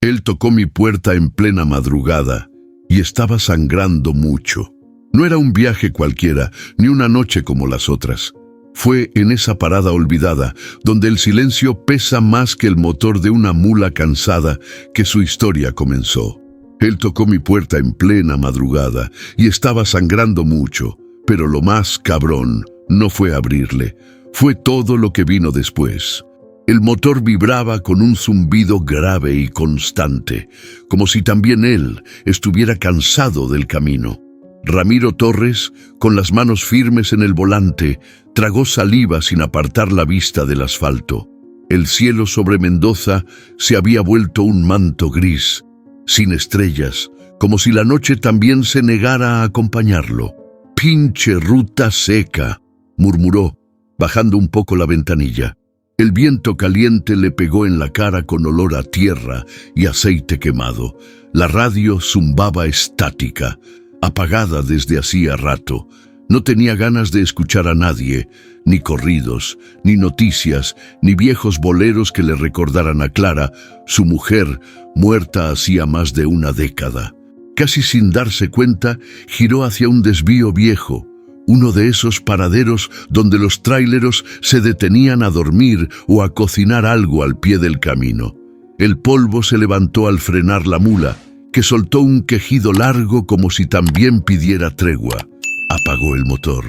Él tocó mi puerta en plena madrugada y estaba sangrando mucho. No era un viaje cualquiera, ni una noche como las otras. Fue en esa parada olvidada, donde el silencio pesa más que el motor de una mula cansada, que su historia comenzó. Él tocó mi puerta en plena madrugada y estaba sangrando mucho, pero lo más cabrón no fue abrirle, fue todo lo que vino después. El motor vibraba con un zumbido grave y constante, como si también él estuviera cansado del camino. Ramiro Torres, con las manos firmes en el volante, tragó saliva sin apartar la vista del asfalto. El cielo sobre Mendoza se había vuelto un manto gris, sin estrellas, como si la noche también se negara a acompañarlo. «Pinche ruta seca», murmuró, bajando un poco la ventanilla. El viento caliente le pegó en la cara con olor a tierra y aceite quemado. La radio zumbaba estática, apagada desde hacía rato. No tenía ganas de escuchar a nadie, ni corridos, ni noticias, ni viejos boleros que le recordaran a Clara, su mujer, muerta hacía más de una década. Casi sin darse cuenta, giró hacia un desvío viejo, uno de esos paraderos donde los tráileros se detenían a dormir o a cocinar algo al pie del camino. El polvo se levantó al frenar la mula, que soltó un quejido largo como si también pidiera tregua. Apagó el motor.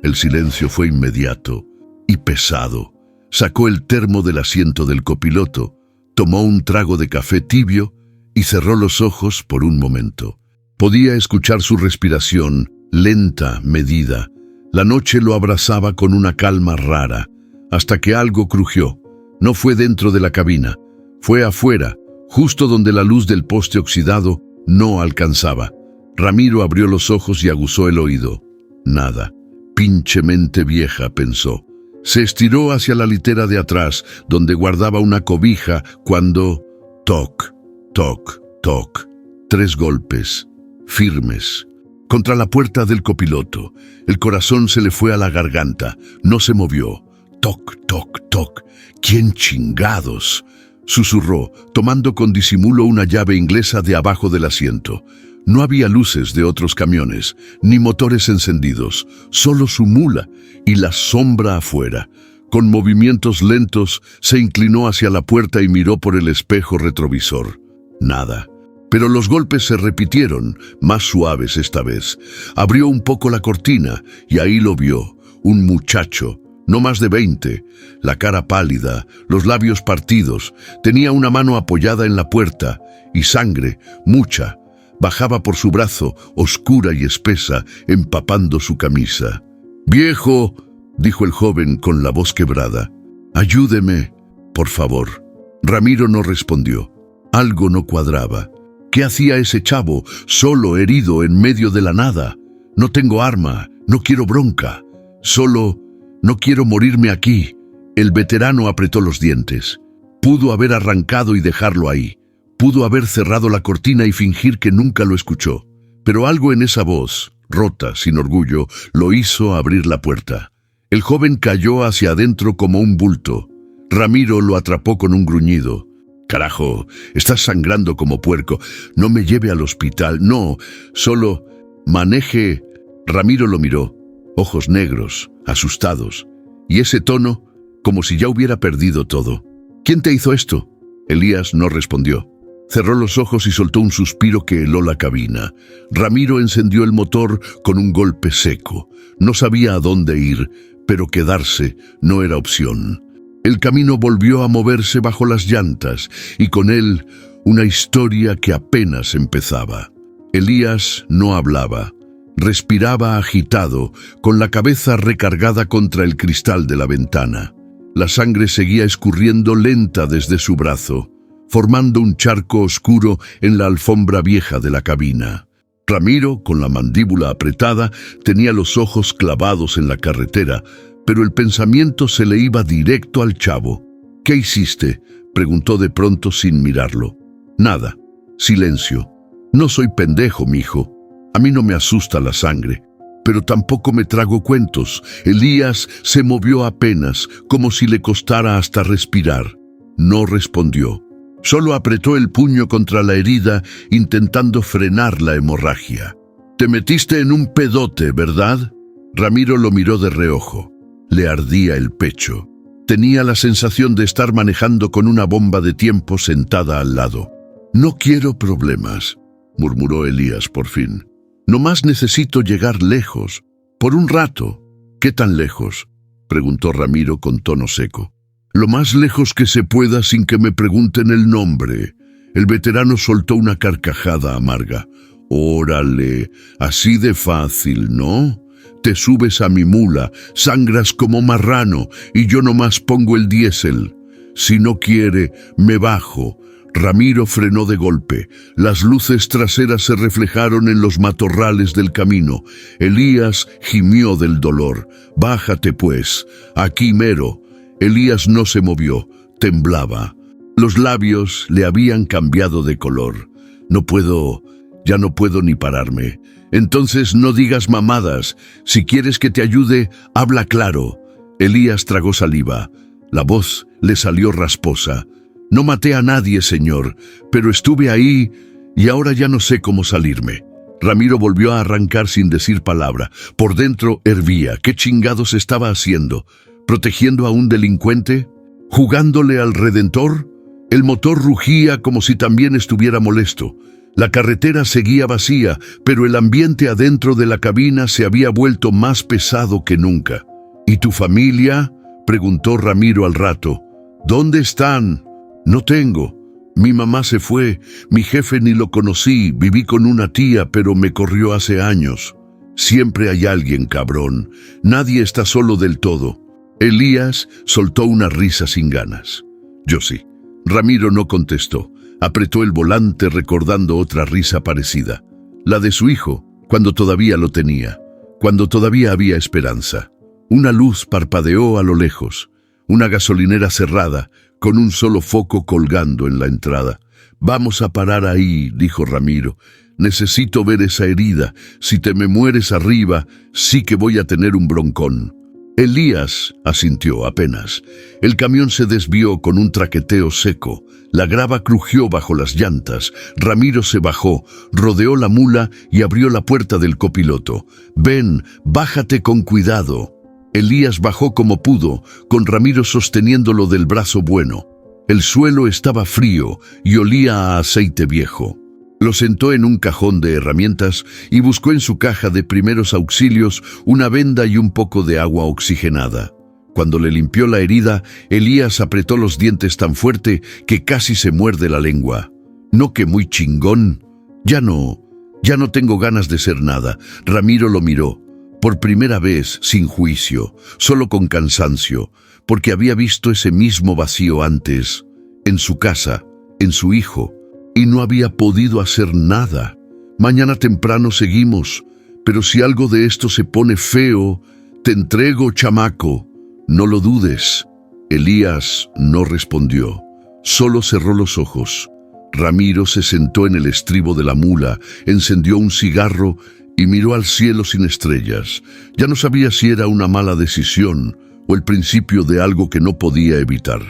El silencio fue inmediato y pesado. Sacó el termo del asiento del copiloto, tomó un trago de café tibio y cerró los ojos por un momento. Podía escuchar su respiración, lenta, medida. La noche lo abrazaba con una calma rara, hasta que algo crujió. No fue dentro de la cabina, fue afuera, justo donde la luz del poste oxidado no alcanzaba. Ramiro abrió los ojos y aguzó el oído. Nada. Pinche mente vieja, pensó. Se estiró hacia la litera de atrás, donde guardaba una cobija, cuando... Toc, toc, toc. 3 golpes, firmes, contra la puerta del copiloto. El corazón se le fue a la garganta. No se movió. Toc, toc, toc. ¿Quién chingados?, susurró, tomando con disimulo una llave inglesa de abajo del asiento. No había luces de otros camiones, ni motores encendidos, solo su mula y la sombra afuera. Con movimientos lentos, se inclinó hacia la puerta y miró por el espejo retrovisor. Nada. Pero los golpes se repitieron, más suaves esta vez. Abrió un poco la cortina y ahí lo vio, un muchacho, no más de 20, la cara pálida, los labios partidos, tenía una mano apoyada en la puerta y sangre, mucha, bajaba por su brazo, oscura y espesa, empapando su camisa. «Viejo», dijo el joven con la voz quebrada, «ayúdeme, por favor». Ramiro no respondió. Algo no cuadraba. ¿Qué hacía ese chavo, solo, herido, en medio de la nada? «No tengo arma, no quiero bronca, solo... no quiero morirme aquí». El veterano apretó los dientes. Pudo haber arrancado y dejarlo ahí. Pudo haber cerrado la cortina y fingir que nunca lo escuchó. Pero algo en esa voz, rota, sin orgullo, lo hizo abrir la puerta. El joven cayó hacia adentro como un bulto. Ramiro lo atrapó con un gruñido. «Carajo, estás sangrando como puerco. No me lleve al hospital, no, solo maneje». Ramiro lo miró, ojos negros, asustados, y ese tono como si ya hubiera perdido todo. «¿Quién te hizo esto?». Elías no respondió. Cerró los ojos y soltó un suspiro que heló la cabina. Ramiro encendió el motor con un golpe seco. No sabía a dónde ir, pero quedarse no era opción. El camino volvió a moverse bajo las llantas, y con él una historia que apenas empezaba. Elías no hablaba. Respiraba agitado, con la cabeza recargada contra el cristal de la ventana. La sangre seguía escurriendo lenta desde su brazo, formando un charco oscuro en la alfombra vieja de la cabina. Ramiro, con la mandíbula apretada, tenía los ojos clavados en la carretera, pero el pensamiento se le iba directo al chavo. «¿Qué hiciste?», preguntó de pronto sin mirarlo. «Nada». Silencio. «No soy pendejo, mijo. A mí no me asusta la sangre, pero tampoco me trago cuentos». Elías se movió apenas, como si le costara hasta respirar. No respondió. Solo apretó el puño contra la herida, intentando frenar la hemorragia. «Te metiste en un pedote, ¿verdad?». Ramiro lo miró de reojo. Le ardía el pecho. Tenía la sensación de estar manejando con una bomba de tiempo sentada al lado. «No quiero problemas», murmuró Elías por fin. «Nomás necesito llegar lejos, por un rato». «¿Qué tan lejos?», preguntó Ramiro con tono seco. «Lo más lejos que se pueda sin que me pregunten el nombre». El veterano soltó una carcajada amarga. «Órale, así de fácil, ¿no? Te subes a mi mula, sangras como marrano y yo nomás pongo el diésel. Si no quiere, me bajo». Ramiro frenó de golpe. Las luces traseras se reflejaron en los matorrales del camino. Elías gimió del dolor. «Bájate pues, aquí mero». Elías no se movió, temblaba. Los labios le habían cambiado de color. Ya no puedo ni pararme». «Entonces no digas mamadas. Si quieres que te ayude, habla claro». Elías tragó saliva. La voz le salió rasposa. «No maté a nadie, señor, pero estuve ahí y ahora ya no sé cómo salirme». Ramiro volvió a arrancar sin decir palabra. Por dentro hervía. ¿Qué chingados estaba haciendo? ¿Protegiendo a un delincuente? ¿Jugándole al Redentor? El motor rugía como si también estuviera molesto. La carretera seguía vacía, pero el ambiente adentro de la cabina se había vuelto más pesado que nunca. «¿Y tu familia?», preguntó Ramiro al rato. «¿Dónde están?». «No tengo. Mi mamá se fue, mi jefe ni lo conocí, viví con una tía, pero me corrió hace años». «Siempre hay alguien, cabrón. Nadie está solo del todo». Elías soltó una risa sin ganas. «Yo sí». Ramiro no contestó. Apretó el volante recordando otra risa parecida. La de su hijo, cuando todavía lo tenía, cuando todavía había esperanza. Una luz parpadeó a lo lejos. Una gasolinera cerrada, con un solo foco colgando en la entrada. «Vamos a parar ahí», dijo Ramiro. «Necesito ver esa herida. Si te me mueres arriba, sí que voy a tener un broncón». Elías asintió apenas. El camión se desvió con un traqueteo seco. La grava crujió bajo las llantas. Ramiro se bajó, rodeó la mula y abrió la puerta del copiloto. «Ven, bájate con cuidado». Elías bajó como pudo, con Ramiro sosteniéndolo del brazo bueno. El suelo estaba frío y olía a aceite viejo. Lo sentó en un cajón de herramientas y buscó en su caja de primeros auxilios una venda y un poco de agua oxigenada. Cuando le limpió la herida, Elías apretó los dientes tan fuerte que casi se muerde la lengua. «¿No que muy chingón?». Ya no tengo ganas de ser nada». Ramiro lo miró. Por primera vez, sin juicio, solo con cansancio, porque había visto ese mismo vacío antes, en su casa, en su hijo, y no había podido hacer nada. «Mañana temprano seguimos, pero si algo de esto se pone feo, te entrego, chamaco. No lo dudes». Elías no respondió, solo cerró los ojos. Ramiro se sentó en el estribo de la mula, encendió un cigarro y miró al cielo sin estrellas. Ya no sabía si era una mala decisión o el principio de algo que no podía evitar.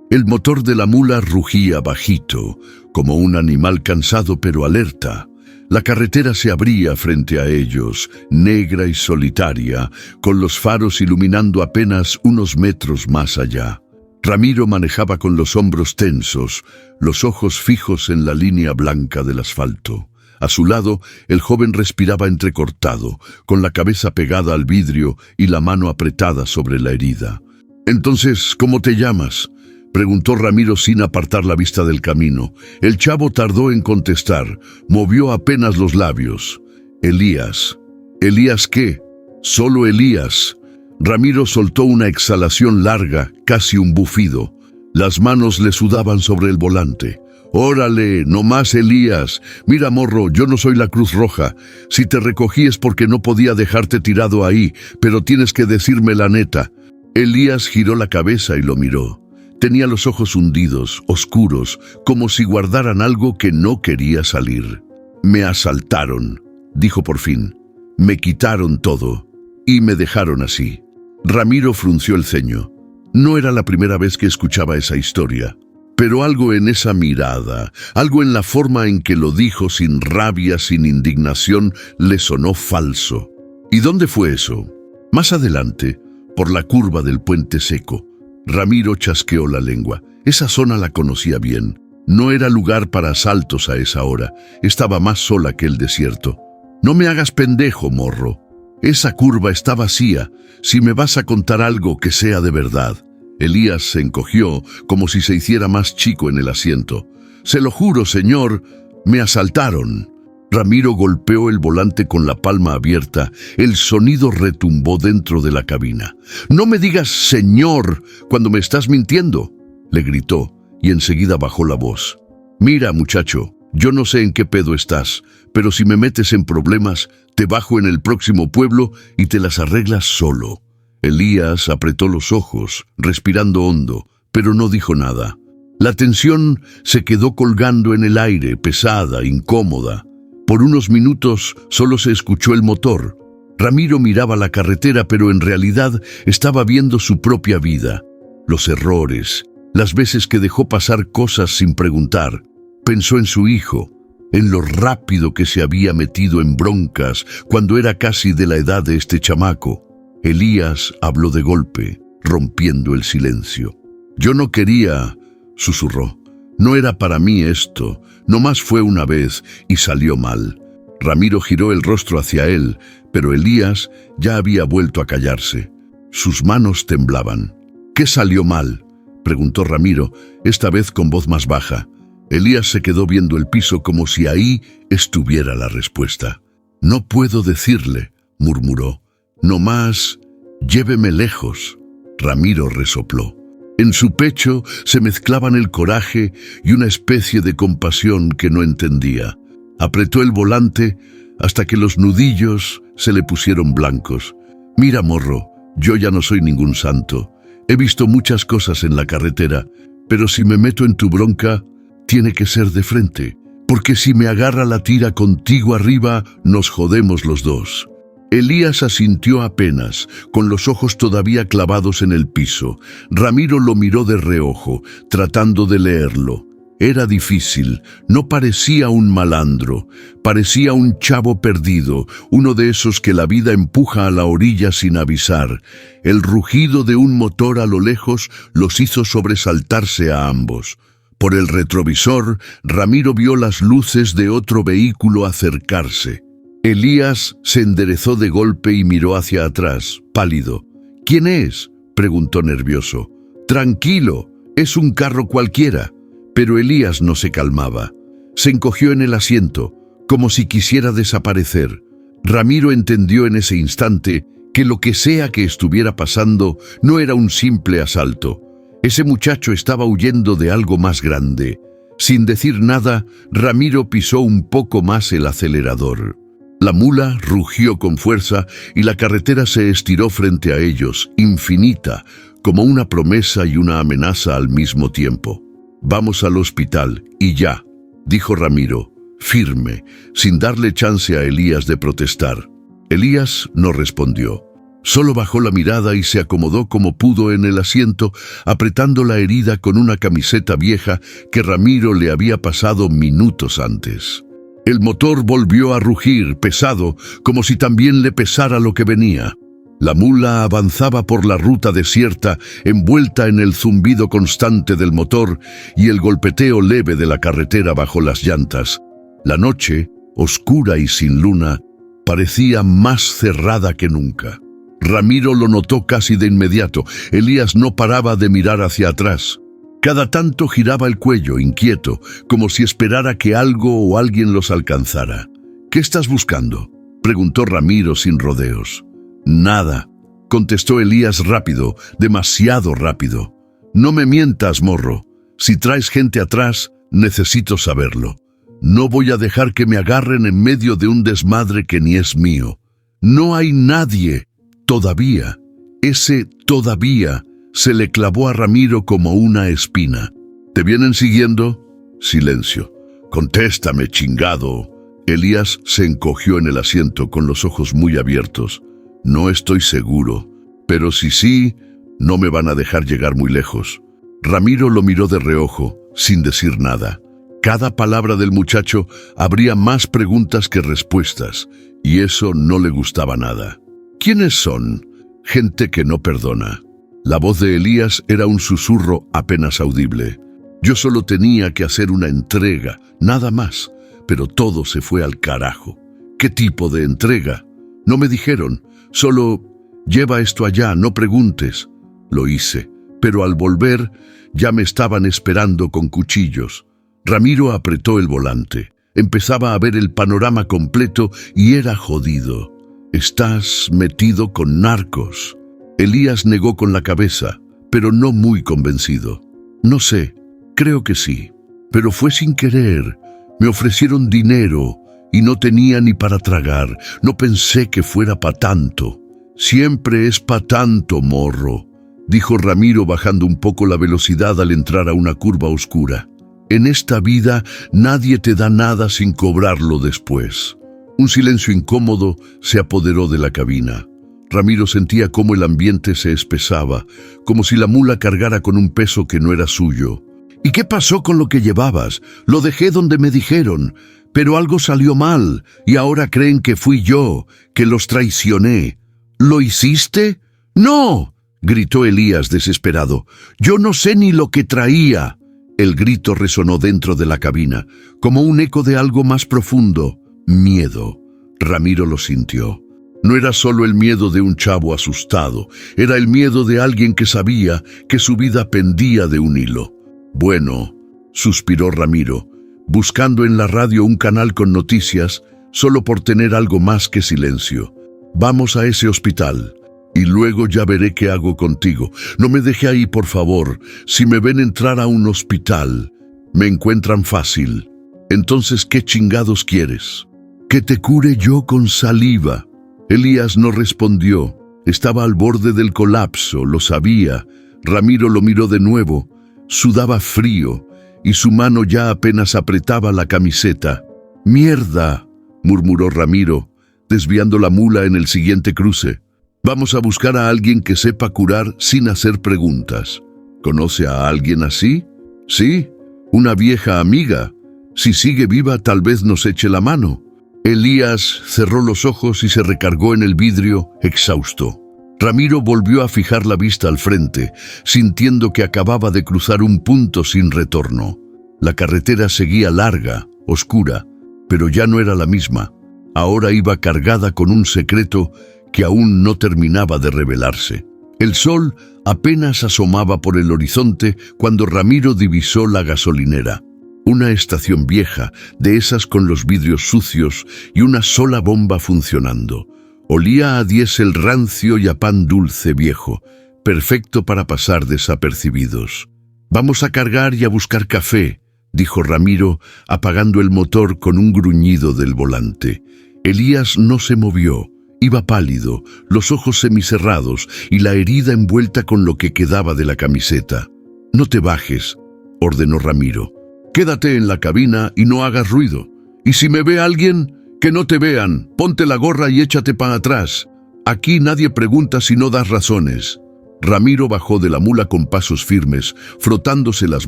El motor de la mula rugía bajito, como un animal cansado pero alerta. La carretera se abría frente a ellos, negra y solitaria, con los faros iluminando apenas unos metros más allá. Ramiro manejaba con los hombros tensos, los ojos fijos en la línea blanca del asfalto. A su lado, el joven respiraba entrecortado, con la cabeza pegada al vidrio y la mano apretada sobre la herida. «Entonces, ¿cómo te llamas?», preguntó Ramiro sin apartar la vista del camino. El chavo tardó en contestar, movió apenas los labios. «Elías». «¿Elías qué?». «Solo Elías». Ramiro soltó una exhalación larga, casi un bufido. Las manos le sudaban sobre el volante. «Órale, no más Elías. Mira, morro, yo no soy la Cruz Roja. Si te recogí es porque no podía dejarte tirado ahí, pero tienes que decirme la neta». Elías giró la cabeza y lo miró. Tenía los ojos hundidos, oscuros, como si guardaran algo que no quería salir. «Me asaltaron», dijo por fin. «Me quitaron todo y me dejaron así». Ramiro frunció el ceño. No era la primera vez que escuchaba esa historia. Pero algo en esa mirada, algo en la forma en que lo dijo sin rabia, sin indignación, le sonó falso. ¿Y dónde fue eso? Más adelante, por la curva del puente seco. Ramiro chasqueó la lengua. Esa zona la conocía bien. No era lugar para asaltos a esa hora. Estaba más sola que el desierto. No me hagas pendejo, morro. Esa curva está vacía. Si me vas a contar algo, que sea de verdad. Elías se encogió como si se hiciera más chico en el asiento. Se lo juro, señor, me asaltaron. Ramiro golpeó el volante con la palma abierta. El sonido retumbó dentro de la cabina. «No me digas señor cuando me estás mintiendo», le gritó, y enseguida bajó la voz. «Mira, muchacho, yo no sé en qué pedo estás, pero si me metes en problemas, te bajo en el próximo pueblo y te las arreglas solo». Elías apretó los ojos, respirando hondo, pero no dijo nada. La tensión se quedó colgando en el aire, pesada, incómoda. Por unos minutos solo se escuchó el motor. Ramiro miraba la carretera, pero en realidad estaba viendo su propia vida. Los errores, las veces que dejó pasar cosas sin preguntar. Pensó en su hijo, en lo rápido que se había metido en broncas cuando era casi de la edad de este chamaco. Elías habló de golpe, rompiendo el silencio. «Yo no quería», susurró. «No era para mí esto, nomás fue una vez y salió mal». Ramiro giró el rostro hacia él, pero Elías ya había vuelto a callarse. Sus manos temblaban. «¿Qué salió mal?», preguntó Ramiro, esta vez con voz más baja. Elías se quedó viendo el piso como si ahí estuviera la respuesta. «No puedo decirle», murmuró. «Nomás, lléveme lejos». Ramiro resopló. En su pecho se mezclaban el coraje y una especie de compasión que no entendía. Apretó el volante hasta que los nudillos se le pusieron blancos. «Mira, morro, yo ya no soy ningún santo. He visto muchas cosas en la carretera, pero si me meto en tu bronca, tiene que ser de frente, porque si me agarra la tira contigo arriba, nos jodemos los dos». Elías asintió apenas, con los ojos todavía clavados en el piso. Ramiro lo miró de reojo, tratando de leerlo. Era difícil, no parecía un malandro, parecía un chavo perdido, uno de esos que la vida empuja a la orilla sin avisar. El rugido de un motor a lo lejos los hizo sobresaltarse a ambos. Por el retrovisor, Ramiro vio las luces de otro vehículo acercarse. Elías se enderezó de golpe y miró hacia atrás, pálido. «¿Quién es?», preguntó nervioso. «Tranquilo, es un carro cualquiera». Pero Elías no se calmaba. Se encogió en el asiento, como si quisiera desaparecer. Ramiro entendió en ese instante que lo que sea que estuviera pasando no era un simple asalto. Ese muchacho estaba huyendo de algo más grande. Sin decir nada, Ramiro pisó un poco más el acelerador. La mula rugió con fuerza y la carretera se estiró frente a ellos, infinita, como una promesa y una amenaza al mismo tiempo. «Vamos al hospital, y ya», dijo Ramiro, firme, sin darle chance a Elías de protestar. Elías no respondió. Solo bajó la mirada y se acomodó como pudo en el asiento, apretando la herida con una camiseta vieja que Ramiro le había pasado minutos antes. El motor volvió a rugir, pesado, como si también le pesara lo que venía. La mula avanzaba por la ruta desierta, envuelta en el zumbido constante del motor y el golpeteo leve de la carretera bajo las llantas. La noche, oscura y sin luna, parecía más cerrada que nunca. Ramiro lo notó casi de inmediato. Elías no paraba de mirar hacia atrás. Cada tanto giraba el cuello, inquieto, como si esperara que algo o alguien los alcanzara. «¿Qué estás buscando?», preguntó Ramiro sin rodeos. «Nada», contestó Elías rápido, demasiado rápido. «No me mientas, morro. Si traes gente atrás, necesito saberlo. No voy a dejar que me agarren en medio de un desmadre que ni es mío. No hay nadie, todavía». Ese «todavía» se le clavó a Ramiro como una espina. «¿Te vienen siguiendo?». Silencio. «Contéstame, chingado». Elías se encogió en el asiento con los ojos muy abiertos. «No estoy seguro, pero si sí, no me van a dejar llegar muy lejos». Ramiro lo miró de reojo, sin decir nada. Cada palabra del muchacho abría más preguntas que respuestas, y eso no le gustaba nada. ¿Quiénes son? Gente que no perdona. La voz de Elías era un susurro apenas audible. Yo solo tenía que hacer una entrega, nada más, pero todo se fue al carajo. ¿Qué tipo de entrega? No me dijeron, solo lleva esto allá, no preguntes. Lo hice, pero al volver ya me estaban esperando con cuchillos. Ramiro apretó el volante. Empezaba a ver el panorama completo y era jodido. Estás metido con narcos. Elías negó con la cabeza, pero no muy convencido. No sé, creo que sí, pero fue sin querer. Me ofrecieron dinero y no tenía ni para tragar. No pensé que fuera pa' tanto. Siempre es pa' tanto, morro, dijo Ramiro bajando un poco la velocidad al entrar a una curva oscura. En esta vida nadie te da nada sin cobrarlo después. Un silencio incómodo se apoderó de la cabina. Ramiro sentía cómo el ambiente se espesaba, como si la mula cargara con un peso que no era suyo. ¿Y qué pasó con lo que llevabas? Lo dejé donde me dijeron, pero algo salió mal, y ahora creen que fui yo, que los traicioné. ¿Lo hiciste? ¡No!, gritó Elías desesperado. «Yo no sé ni lo que traía». El grito resonó dentro de la cabina, como un eco de algo más profundo. Miedo. Ramiro lo sintió. No era solo el miedo de un chavo asustado, era el miedo de alguien que sabía que su vida pendía de un hilo. «Bueno», suspiró Ramiro, buscando en la radio un canal con noticias, solo por tener algo más que silencio. «Vamos a ese hospital. Y luego ya veré qué hago contigo. No me deje ahí, por favor. Si me ven entrar a un hospital, me encuentran fácil. Entonces, ¿qué chingados quieres? Que te cure yo con saliva». Elías no respondió. Estaba al borde del colapso, lo sabía. Ramiro lo miró de nuevo. Sudaba frío, y su mano ya apenas apretaba la camiseta. «Mierda», murmuró Ramiro, desviando la mula en el siguiente cruce. «Vamos a buscar a alguien que sepa curar sin hacer preguntas». «¿Conoce a alguien así?» «Sí, una vieja amiga. Si sigue viva, tal vez nos eche la mano». Elías cerró los ojos y se recargó en el vidrio, exhausto. Ramiro volvió a fijar la vista al frente, sintiendo que acababa de cruzar un punto sin retorno. La carretera seguía larga, oscura, pero ya no era la misma. Ahora iba cargada con un secreto que aún no terminaba de revelarse. El sol apenas asomaba por el horizonte cuando Ramiro divisó la gasolinera. Una estación vieja, de esas con los vidrios sucios y una sola bomba funcionando. Olía a diésel rancio y a pan dulce viejo, perfecto para pasar desapercibidos. «Vamos a cargar y a buscar café», dijo Ramiro, apagando el motor con un gruñido del volante. Elías no se movió. Iba pálido, los ojos semicerrados y la herida envuelta con lo que quedaba de la camiseta. «No te bajes», ordenó Ramiro. «Quédate en la cabina y no hagas ruido. Y si me ve alguien, que no te vean. Ponte la gorra y échate para atrás. Aquí nadie pregunta si no das razones». Ramiro bajó de la mula con pasos firmes, frotándose las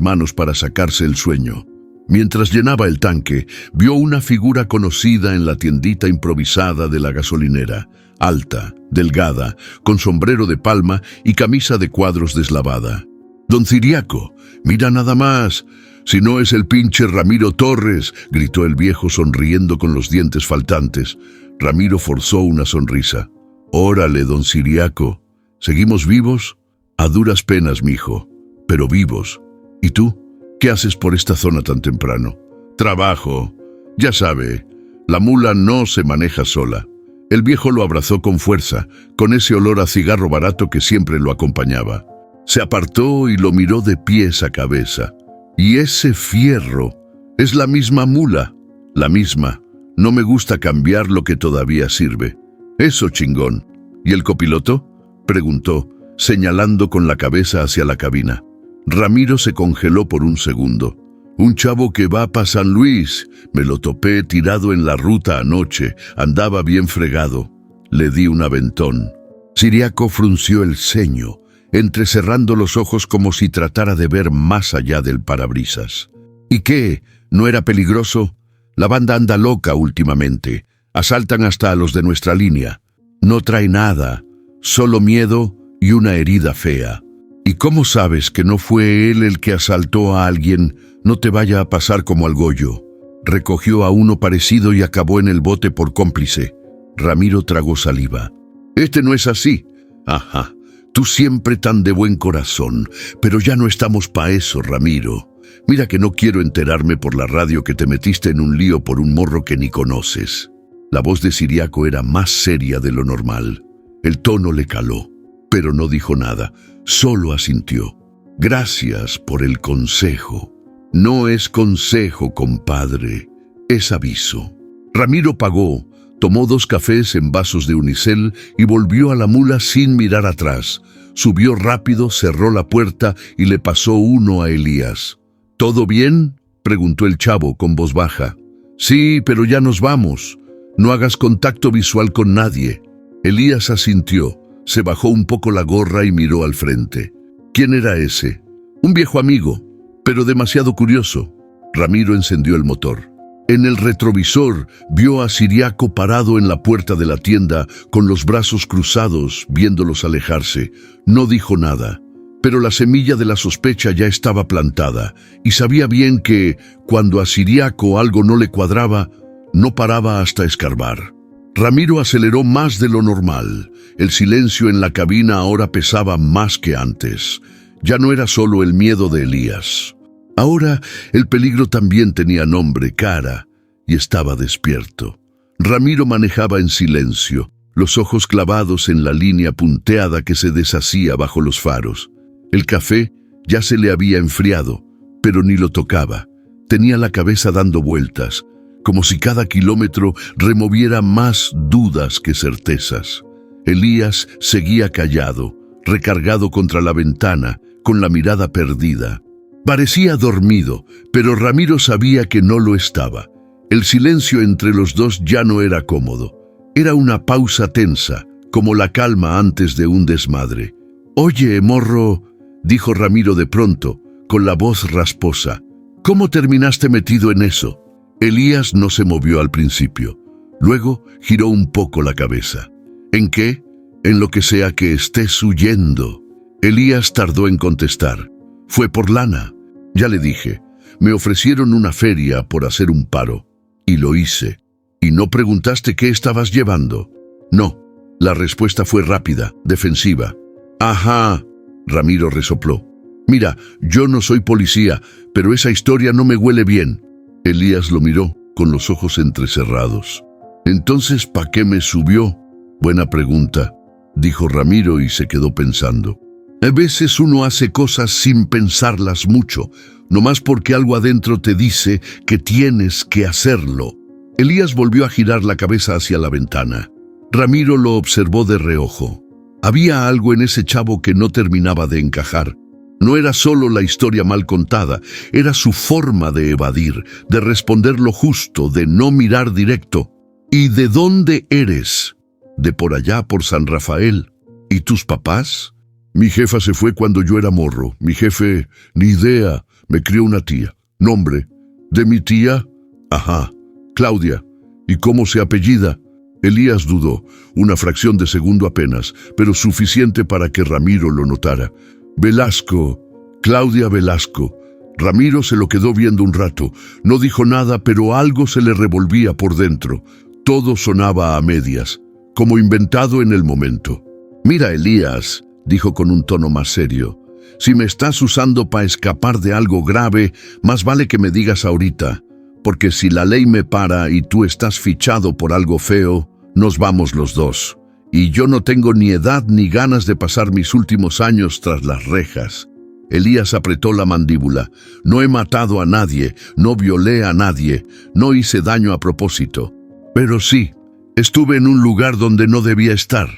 manos para sacarse el sueño. Mientras llenaba el tanque, vio una figura conocida en la tiendita improvisada de la gasolinera, alta, delgada, con sombrero de palma y camisa de cuadros deslavada. «Don Ciriaco, mira nada más. Si no es el pinche Ramiro Torres», gritó el viejo sonriendo con los dientes faltantes. Ramiro forzó una sonrisa. «Órale, don Ciriaco. ¿Seguimos vivos?» «A duras penas, mijo, pero vivos. ¿Y tú? ¿Qué haces por esta zona tan temprano?» «Trabajo. Ya sabe, la mula no se maneja sola». El viejo lo abrazó con fuerza, con ese olor a cigarro barato que siempre lo acompañaba. Se apartó y lo miró de pies a cabeza. «¿Y ese fierro? Es la misma mula?» «La misma. No me gusta cambiar lo que todavía sirve». «Eso, chingón». «¿Y el copiloto?», preguntó, señalando con la cabeza hacia la cabina. Ramiro se congeló por un segundo. «Un chavo que va pa' San Luis. Me lo topé tirado en la ruta anoche. Andaba bien fregado. Le di un aventón». Ciriaco frunció el ceño. entrecerrando los ojos como si tratara de ver más allá del parabrisas. ¿Y qué? ¿No era peligroso? La banda anda loca últimamente. Asaltan hasta a los de nuestra línea. No trae nada, solo miedo y una herida fea. ¿Y cómo sabes que no fue él el que asaltó a alguien? No te vaya a pasar como al Goyo. Recogió a uno parecido y acabó en el bote por cómplice. Ramiro tragó saliva. Este no es así. Ajá, tú siempre tan de buen corazón, pero ya no estamos pa' eso, Ramiro. Mira que no quiero enterarme por la radio que te metiste en un lío por un morro que ni conoces. La voz de Siriaco era más seria de lo normal. El tono le caló, pero no dijo nada, solo asintió. Gracias por el consejo. No es consejo, compadre, es aviso. Ramiro pagó, tomó 2 cafés en vasos de unicel y volvió a la mula sin mirar atrás. Subió rápido, cerró la puerta y le pasó uno a Elías. ¿Todo bien?, preguntó el chavo con voz baja. Sí, pero ya nos vamos. No hagas contacto visual con nadie. Elías asintió, se bajó un poco la gorra y miró al frente. ¿Quién era ese? Un viejo amigo, pero demasiado curioso. Ramiro encendió el motor. En el retrovisor vio a Siriaco parado en la puerta de la tienda, con los brazos cruzados, viéndolos alejarse. No dijo nada, pero la semilla de la sospecha ya estaba plantada, y sabía bien que, cuando a Siriaco algo no le cuadraba, no paraba hasta escarbar. Ramiro aceleró más de lo normal. El silencio en la cabina ahora pesaba más que antes. Ya no era solo el miedo de Elías. Ahora el peligro también tenía nombre, cara, y estaba despierto. Ramiro manejaba en silencio, los ojos clavados en la línea punteada que se deshacía bajo los faros. El café ya se le había enfriado, pero ni lo tocaba. Tenía la cabeza dando vueltas, como si cada kilómetro removiera más dudas que certezas. Elías seguía callado, recargado contra la ventana, con la mirada perdida. Parecía dormido, pero Ramiro sabía que no lo estaba. El silencio entre los dos ya no era cómodo. Era una pausa tensa, como la calma antes de un desmadre. «Oye, morro», dijo Ramiro de pronto, con la voz rasposa, «¿cómo terminaste metido en eso?» Elías no se movió al principio. Luego giró un poco la cabeza. «¿En qué?» «En lo que sea que estés huyendo». Elías tardó en contestar. «Fue por lana. Ya le dije. Me ofrecieron una feria por hacer un paro. Y lo hice. ¿Y no preguntaste qué estabas llevando?» «No». La respuesta fue rápida, defensiva. «Ajá», Ramiro resopló. «Mira, yo no soy policía, pero esa historia no me huele bien». Elías lo miró, con los ojos entrecerrados. «Entonces, ¿pa' qué me subió?» «Buena pregunta», dijo Ramiro y se quedó pensando. A veces uno hace cosas sin pensarlas mucho, nomás porque algo adentro te dice que tienes que hacerlo. Elías volvió a girar la cabeza hacia la ventana. Ramiro lo observó de reojo. Había algo en ese chavo que no terminaba de encajar. No era solo la historia mal contada, era su forma de evadir, de responder lo justo, de no mirar directo. ¿Y de dónde eres? «De por allá, por San Rafael». «¿Y tus papás?» «Mi jefa se fue cuando yo era morro. Mi jefe, ni idea, me crió una tía». «¿Nombre?» «¿De mi tía?» «Ajá, Claudia». «¿Y cómo se apellida?» Elías dudó, una fracción de segundo apenas, pero suficiente para que Ramiro lo notara. «Velasco, Claudia Velasco». Ramiro se lo quedó viendo un rato. No dijo nada, pero algo se le revolvía por dentro. Todo sonaba a medias, como inventado en el momento. «Mira, Elías», dijo con un tono más serio, «si me estás usando para escapar de algo grave, más vale que me digas ahorita, porque si la ley me para y tú estás fichado por algo feo, nos vamos los dos. Y yo no tengo ni edad ni ganas de pasar mis últimos años tras las rejas». Elías apretó la mandíbula. «No he matado a nadie, no violé a nadie, no hice daño a propósito. Pero sí, estuve en un lugar donde no debía estar».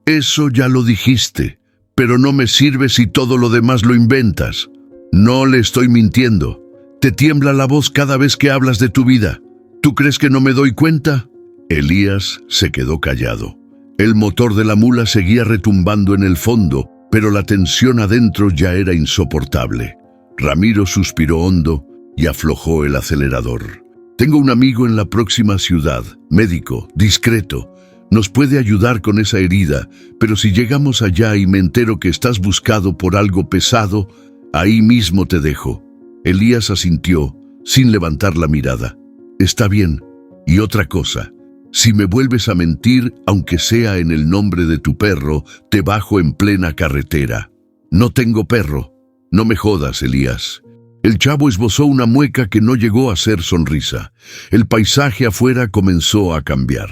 «Eso ya lo dijiste, pero no me sirve si todo lo demás lo inventas». «No le estoy mintiendo. Te tiembla la voz cada vez que hablas de tu vida. ¿Tú crees que no me doy cuenta?» Elías se quedó callado. El motor de la mula seguía retumbando en el fondo, pero la tensión adentro ya era insoportable. Ramiro suspiró hondo y aflojó el acelerador. Tengo un amigo en la próxima ciudad, médico, discreto. Nos puede ayudar con esa herida, pero si llegamos allá y me entero que estás buscado por algo pesado, ahí mismo te dejo. Elías asintió, sin levantar la mirada. Está bien. Y otra cosa, si me vuelves a mentir, aunque sea en el nombre de tu perro, te bajo en plena carretera. No tengo perro. No me jodas, Elías. El chavo esbozó una mueca que no llegó a ser sonrisa. El paisaje afuera comenzó a cambiar.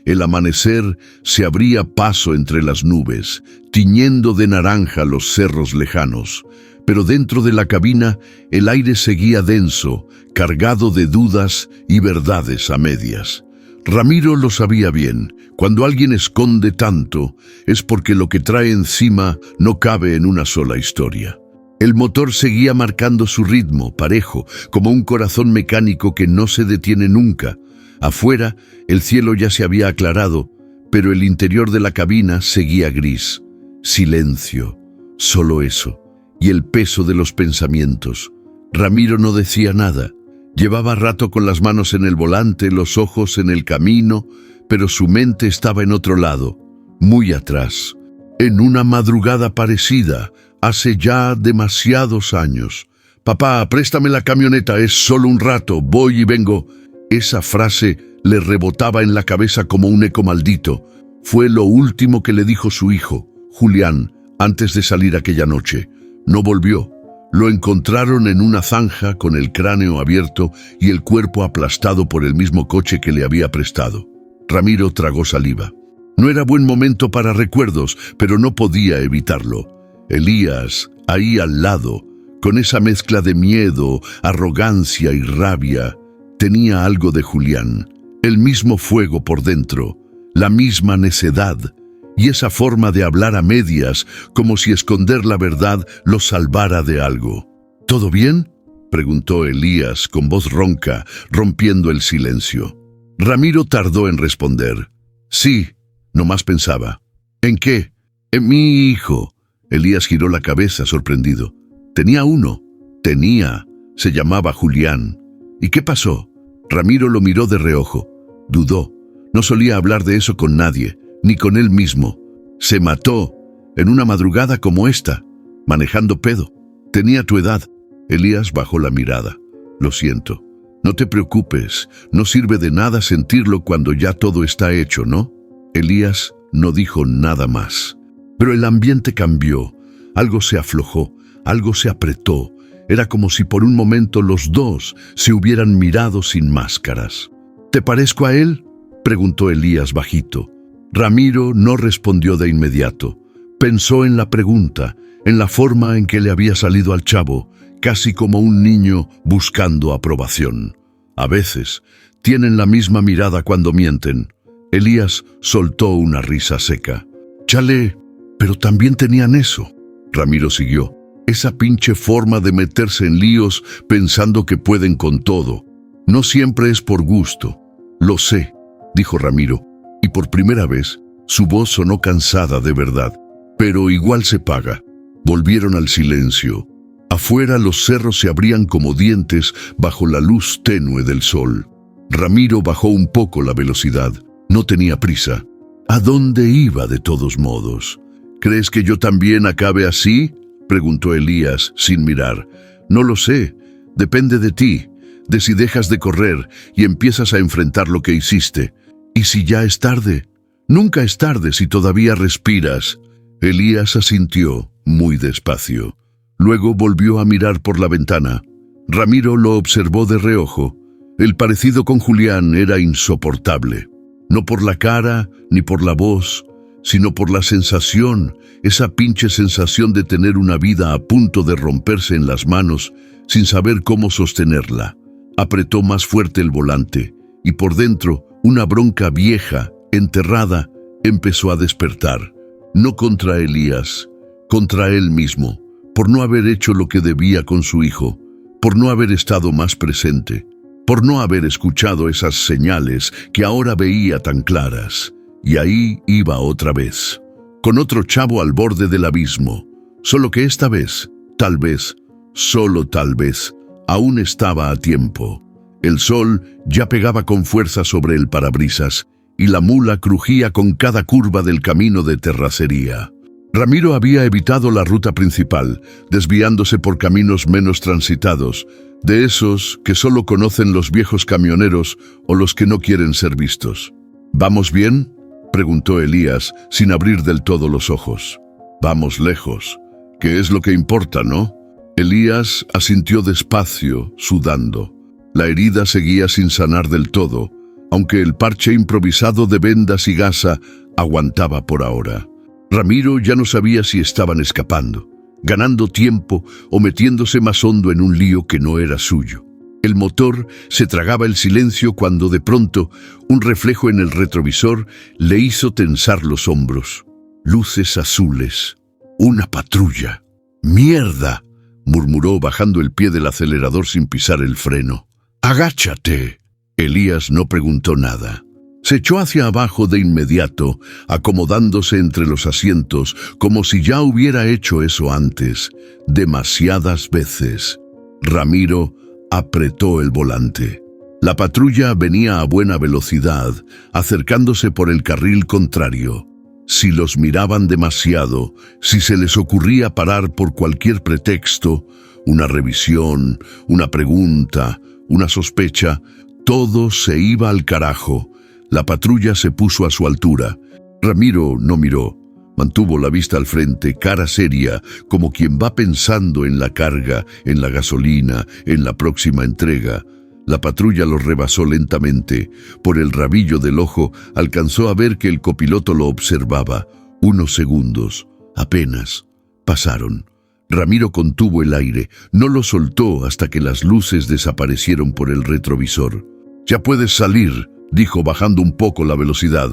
El amanecer se abría paso entre las nubes, tiñendo de naranja los cerros lejanos. Pero dentro de la cabina el aire seguía denso, cargado de dudas y verdades a medias. Ramiro lo sabía bien. Cuando alguien esconde tanto, es porque lo que trae encima no cabe en una sola historia. El motor seguía marcando su ritmo, parejo, como un corazón mecánico que no se detiene nunca. Afuera, el cielo ya se había aclarado, pero el interior de la cabina seguía gris. Silencio, solo eso, y el peso de los pensamientos. Ramiro no decía nada. Llevaba rato con las manos en el volante, los ojos en el camino, pero su mente estaba en otro lado, muy atrás. En una madrugada parecida, hace ya demasiados años. Papá, préstame la camioneta, es solo un rato, voy y vengo. Esa frase le rebotaba en la cabeza como un eco maldito. Fue lo último que le dijo su hijo, Julián, antes de salir aquella noche. No volvió. Lo encontraron en una zanja con el cráneo abierto y el cuerpo aplastado por el mismo coche que le había prestado. Ramiro tragó saliva. No era buen momento para recuerdos, pero no podía evitarlo. Elías, ahí al lado, con esa mezcla de miedo, arrogancia y rabia, tenía algo de Julián, el mismo fuego por dentro, la misma necedad, y esa forma de hablar a medias, como si esconder la verdad lo salvara de algo. ¿Todo bien?, preguntó Elías con voz ronca, rompiendo el silencio. Ramiro tardó en responder. Sí, nomás pensaba. ¿En qué? En mi hijo. Elías giró la cabeza sorprendido. Tenía uno. Se llamaba Julián. ¿Y qué pasó? Ramiro lo miró de reojo. Dudó. No solía hablar de eso con nadie, ni con él mismo. Se mató en una madrugada como esta, manejando pedo. Tenía tu edad. Elías bajó la mirada. Lo siento. No te preocupes. No sirve de nada sentirlo cuando ya todo está hecho, ¿no? Elías no dijo nada más. Pero el ambiente cambió. Algo se aflojó, algo se apretó. Era como si por un momento los dos se hubieran mirado sin máscaras. ¿Te parezco a él?, preguntó Elías bajito. Ramiro no respondió de inmediato. Pensó en la pregunta, en la forma en que le había salido al chavo, casi como un niño buscando aprobación. A veces tienen la misma mirada cuando mienten. Elías soltó una risa seca. Chale, pero también tenían eso. Ramiro siguió. Esa pinche forma de meterse en líos pensando que pueden con todo. No siempre es por gusto. Lo sé, dijo Ramiro, y por primera vez su voz sonó cansada de verdad. Pero igual se paga. Volvieron al silencio. Afuera los cerros se abrían como dientes bajo la luz tenue del sol. Ramiro bajó un poco la velocidad. No tenía prisa. ¿A dónde iba de todos modos? ¿Crees que yo también acabe así?, preguntó Elías sin mirar. No lo sé. Depende de ti, de si dejas de correr y empiezas a enfrentar lo que hiciste. ¿Y si ya es tarde? Nunca es tarde si todavía respiras. Elías asintió, muy despacio. Luego volvió a mirar por la ventana. Ramiro lo observó de reojo. El parecido con Julián era insoportable. No por la cara ni por la voz, sino por la sensación, esa pinche sensación de tener una vida a punto de romperse en las manos sin saber cómo sostenerla. Apretó más fuerte el volante y por dentro una bronca vieja, enterrada, empezó a despertar. No contra Elías, contra él mismo, por no haber hecho lo que debía con su hijo, por no haber estado más presente, por no haber escuchado esas señales que ahora veía tan claras. Y ahí iba otra vez. con otro chavo al borde del abismo. Solo que esta vez, tal vez, solo tal vez, aún estaba a tiempo. El sol ya pegaba con fuerza sobre el parabrisas y la mula crujía con cada curva del camino de terracería. Ramiro había evitado la ruta principal, desviándose por caminos menos transitados, de esos que solo conocen los viejos camioneros o los que no quieren ser vistos. ¿Vamos bien?, preguntó Elías, sin abrir del todo los ojos. Vamos lejos, que es lo que importa, ¿no? Elías asintió despacio, sudando. La herida seguía sin sanar del todo, aunque el parche improvisado de vendas y gasa aguantaba por ahora. Ramiro ya no sabía si estaban escapando, ganando tiempo o metiéndose más hondo en un lío que no era suyo. El motor se tragaba el silencio cuando de pronto un reflejo en el retrovisor le hizo tensar los hombros. Luces azules. Una patrulla. ¡Mierda!, murmuró bajando el pie del acelerador sin pisar el freno. ¡Agáchate! Elías no preguntó nada. Se echó hacia abajo de inmediato, acomodándose entre los asientos, como si ya hubiera hecho eso antes, demasiadas veces. Ramiro apretó el volante. La patrulla venía a buena velocidad, acercándose por el carril contrario. Si los miraban demasiado, si se les ocurría parar por cualquier pretexto, una revisión, una pregunta, una sospecha, todo se iba al carajo. La patrulla se puso a su altura. Ramiro no miró. Mantuvo la vista al frente, cara seria, como quien va pensando en la carga, en la gasolina, en la próxima entrega. La patrulla los rebasó lentamente. Por el rabillo del ojo alcanzó a ver que el copiloto lo observaba. Unos segundos, apenas, pasaron. Ramiro contuvo el aire, no lo soltó hasta que las luces desaparecieron por el retrovisor. «Ya puedes salir», dijo bajando un poco la velocidad.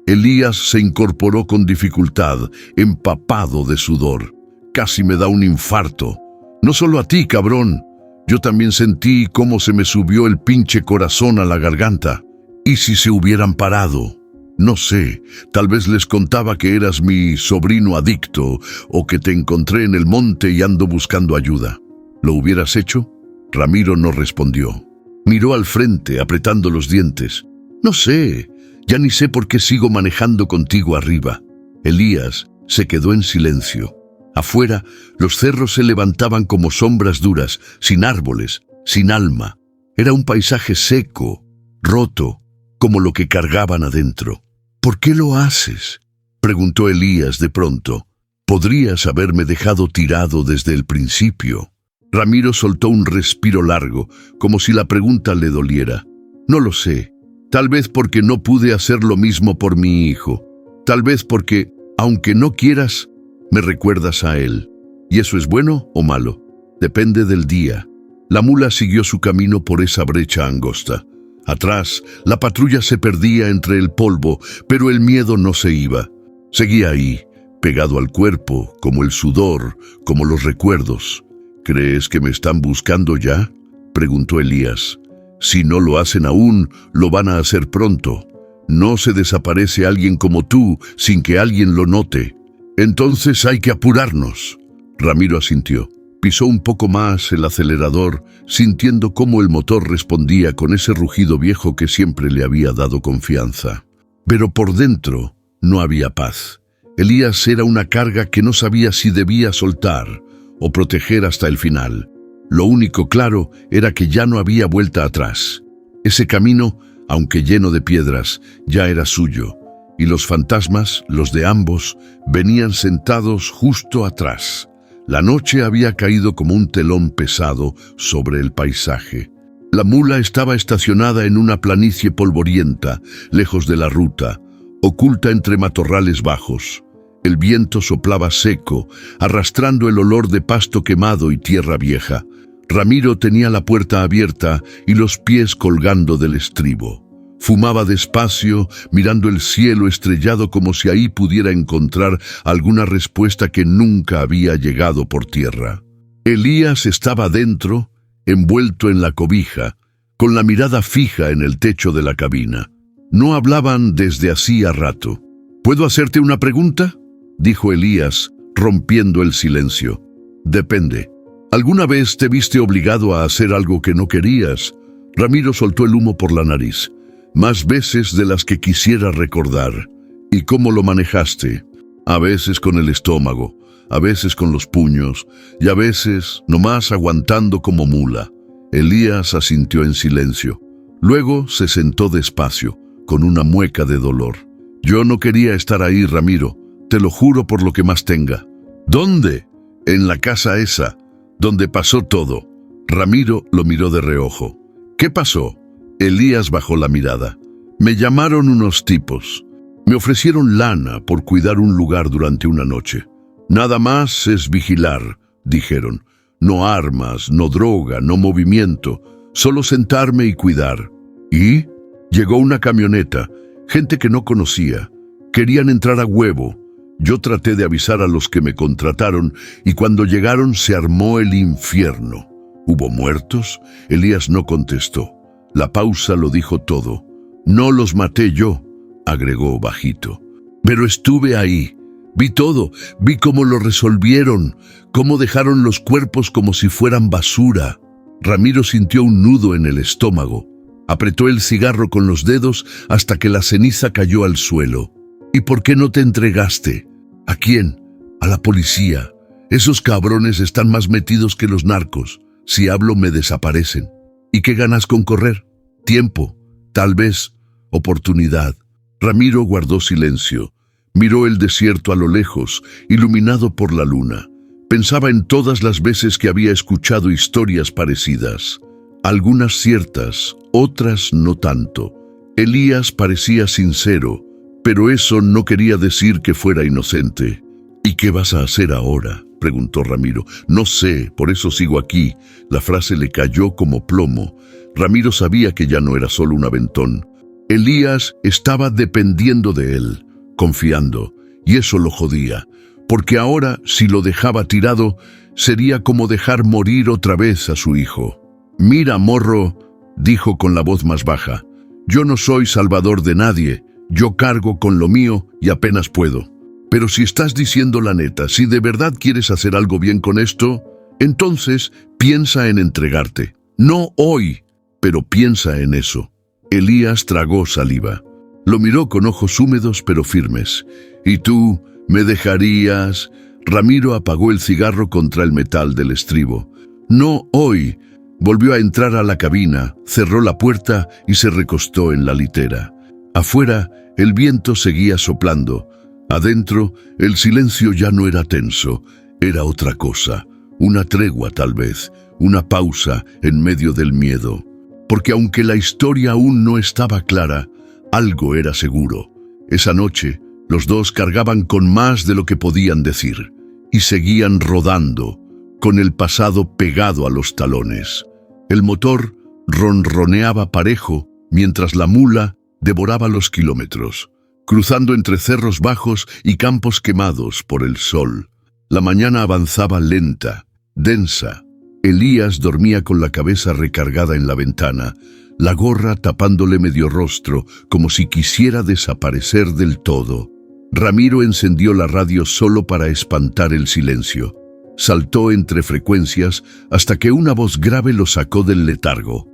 Elías se incorporó con dificultad, empapado de sudor. «Casi me da un infarto». «No solo a ti, cabrón. Yo también sentí cómo se me subió el pinche corazón a la garganta. ¿Y si se hubieran parado? No sé, tal vez les contaba que eras mi sobrino adicto o que te encontré en el monte y ando buscando ayuda. ¿Lo hubieras hecho?». Ramiro no respondió. Miró al frente, apretando los dientes. «No sé, ya ni sé por qué sigo manejando contigo arriba». Elías se quedó en silencio. Afuera, los cerros se levantaban como sombras duras, sin árboles, sin alma. Era un paisaje seco, roto, como lo que cargaban adentro. «¿Por qué lo haces?», preguntó Elías de pronto. «Podrías haberme dejado tirado desde el principio». Ramiro soltó un respiro largo, como si la pregunta le doliera. «No lo sé. Tal vez porque no pude hacer lo mismo por mi hijo. Tal vez porque, aunque no quieras, me recuerdas a él. ¿Y eso es bueno o malo? Depende del día». La mula siguió su camino por esa brecha angosta. Atrás, la patrulla se perdía entre el polvo, pero el miedo no se iba. Seguía ahí, pegado al cuerpo, como el sudor, como los recuerdos. «¿Crees que me están buscando ya?», preguntó Elías. «Si no lo hacen aún, lo van a hacer pronto. No se desaparece alguien como tú sin que alguien lo note. Entonces hay que apurarnos». Ramiro asintió. Pisó un poco más el acelerador, sintiendo cómo el motor respondía con ese rugido viejo que siempre le había dado confianza. Pero por dentro no había paz. Elías era una carga que no sabía si debía soltar o proteger hasta el final. Lo único claro era que ya no había vuelta atrás. Ese camino, aunque lleno de piedras, ya era suyo, y los fantasmas, los de ambos, venían sentados justo atrás. La noche había caído como un telón pesado sobre el paisaje. La mula estaba estacionada en una planicie polvorienta, lejos de la ruta, oculta entre matorrales bajos. El viento soplaba seco, arrastrando el olor de pasto quemado y tierra vieja. Ramiro tenía la puerta abierta y los pies colgando del estribo. Fumaba despacio, mirando el cielo estrellado como si ahí pudiera encontrar alguna respuesta que nunca había llegado por tierra. Elías estaba dentro, envuelto en la cobija, con la mirada fija en el techo de la cabina. No hablaban desde hacía rato. «¿Puedo hacerte una pregunta?», dijo Elías, rompiendo el silencio. Depende. ¿Alguna vez te viste obligado a hacer algo que no querías? Ramiro soltó el humo por la nariz. Más veces de las que quisiera recordar. ¿Y cómo lo manejaste? A veces con el estómago, a veces con los puños, y a veces nomás aguantando como mula. Elías asintió en silencio. Luego se sentó despacio, con una mueca de dolor. Yo no quería estar ahí, Ramiro. Te lo juro por lo que más tenga. ¿Dónde? En la casa esa, donde pasó todo. Ramiro lo miró de reojo. ¿Qué pasó? Elías bajó la mirada. Me llamaron unos tipos. Me ofrecieron lana por cuidar un lugar durante una noche. Nada más es vigilar, dijeron. No armas, no droga, no movimiento. Solo sentarme y cuidar. ¿Y? Llegó una camioneta, gente que no conocía. Querían entrar a huevo. Yo traté de avisar a los que me contrataron y cuando llegaron se armó el infierno. ¿Hubo muertos? Elías no contestó. La pausa lo dijo todo. No los maté yo, agregó bajito. Pero estuve ahí. Vi todo. Vi cómo lo resolvieron, cómo dejaron los cuerpos como si fueran basura. Ramiro sintió un nudo en el estómago. Apretó el cigarro con los dedos hasta que la ceniza cayó al suelo. ¿Y por qué no te entregaste? ¿A quién? A la policía. Esos cabrones están más metidos que los narcos. Si hablo me desaparecen. ¿Y qué ganas con correr? Tiempo, tal vez, oportunidad. Ramiro guardó silencio. Miró el desierto a lo lejos, iluminado por la luna. Pensaba en todas las veces que había escuchado historias parecidas. Algunas ciertas, otras no tanto. Elías parecía sincero, pero eso no quería decir que fuera inocente. ¿Y qué vas a hacer ahora?, preguntó Ramiro. No sé, por eso sigo aquí. La frase le cayó como plomo. Ramiro sabía que ya no era solo un aventón. Elías estaba dependiendo de él, confiando, y eso lo jodía, porque ahora, si lo dejaba tirado, sería como dejar morir otra vez a su hijo. Mira, morro, dijo con la voz más baja, yo no soy salvador de nadie, yo cargo con lo mío y apenas puedo. Pero si estás diciendo la neta, si de verdad quieres hacer algo bien con esto, entonces piensa en entregarte. No hoy, pero piensa en eso. Elías tragó saliva. Lo miró con ojos húmedos pero firmes. ¿Y tú, me dejarías? Ramiro apagó el cigarro contra el metal del estribo. No hoy. Volvió a entrar a la cabina, cerró la puerta y se recostó en la litera. Afuera, el viento seguía soplando. Adentro, el silencio ya no era tenso, era otra cosa, una tregua tal vez, una pausa en medio del miedo. Porque aunque la historia aún no estaba clara, algo era seguro. Esa noche, los dos cargaban con más de lo que podían decir, y seguían rodando, con el pasado pegado a los talones. El motor ronroneaba parejo, mientras la mula devoraba los kilómetros, cruzando entre cerros bajos y campos quemados por el sol. La mañana avanzaba lenta, densa. Elías dormía con la cabeza recargada en la ventana, la gorra tapándole medio rostro, como si quisiera desaparecer del todo. Ramiro encendió la radio solo para espantar el silencio. Saltó entre frecuencias hasta que una voz grave lo sacó del letargo.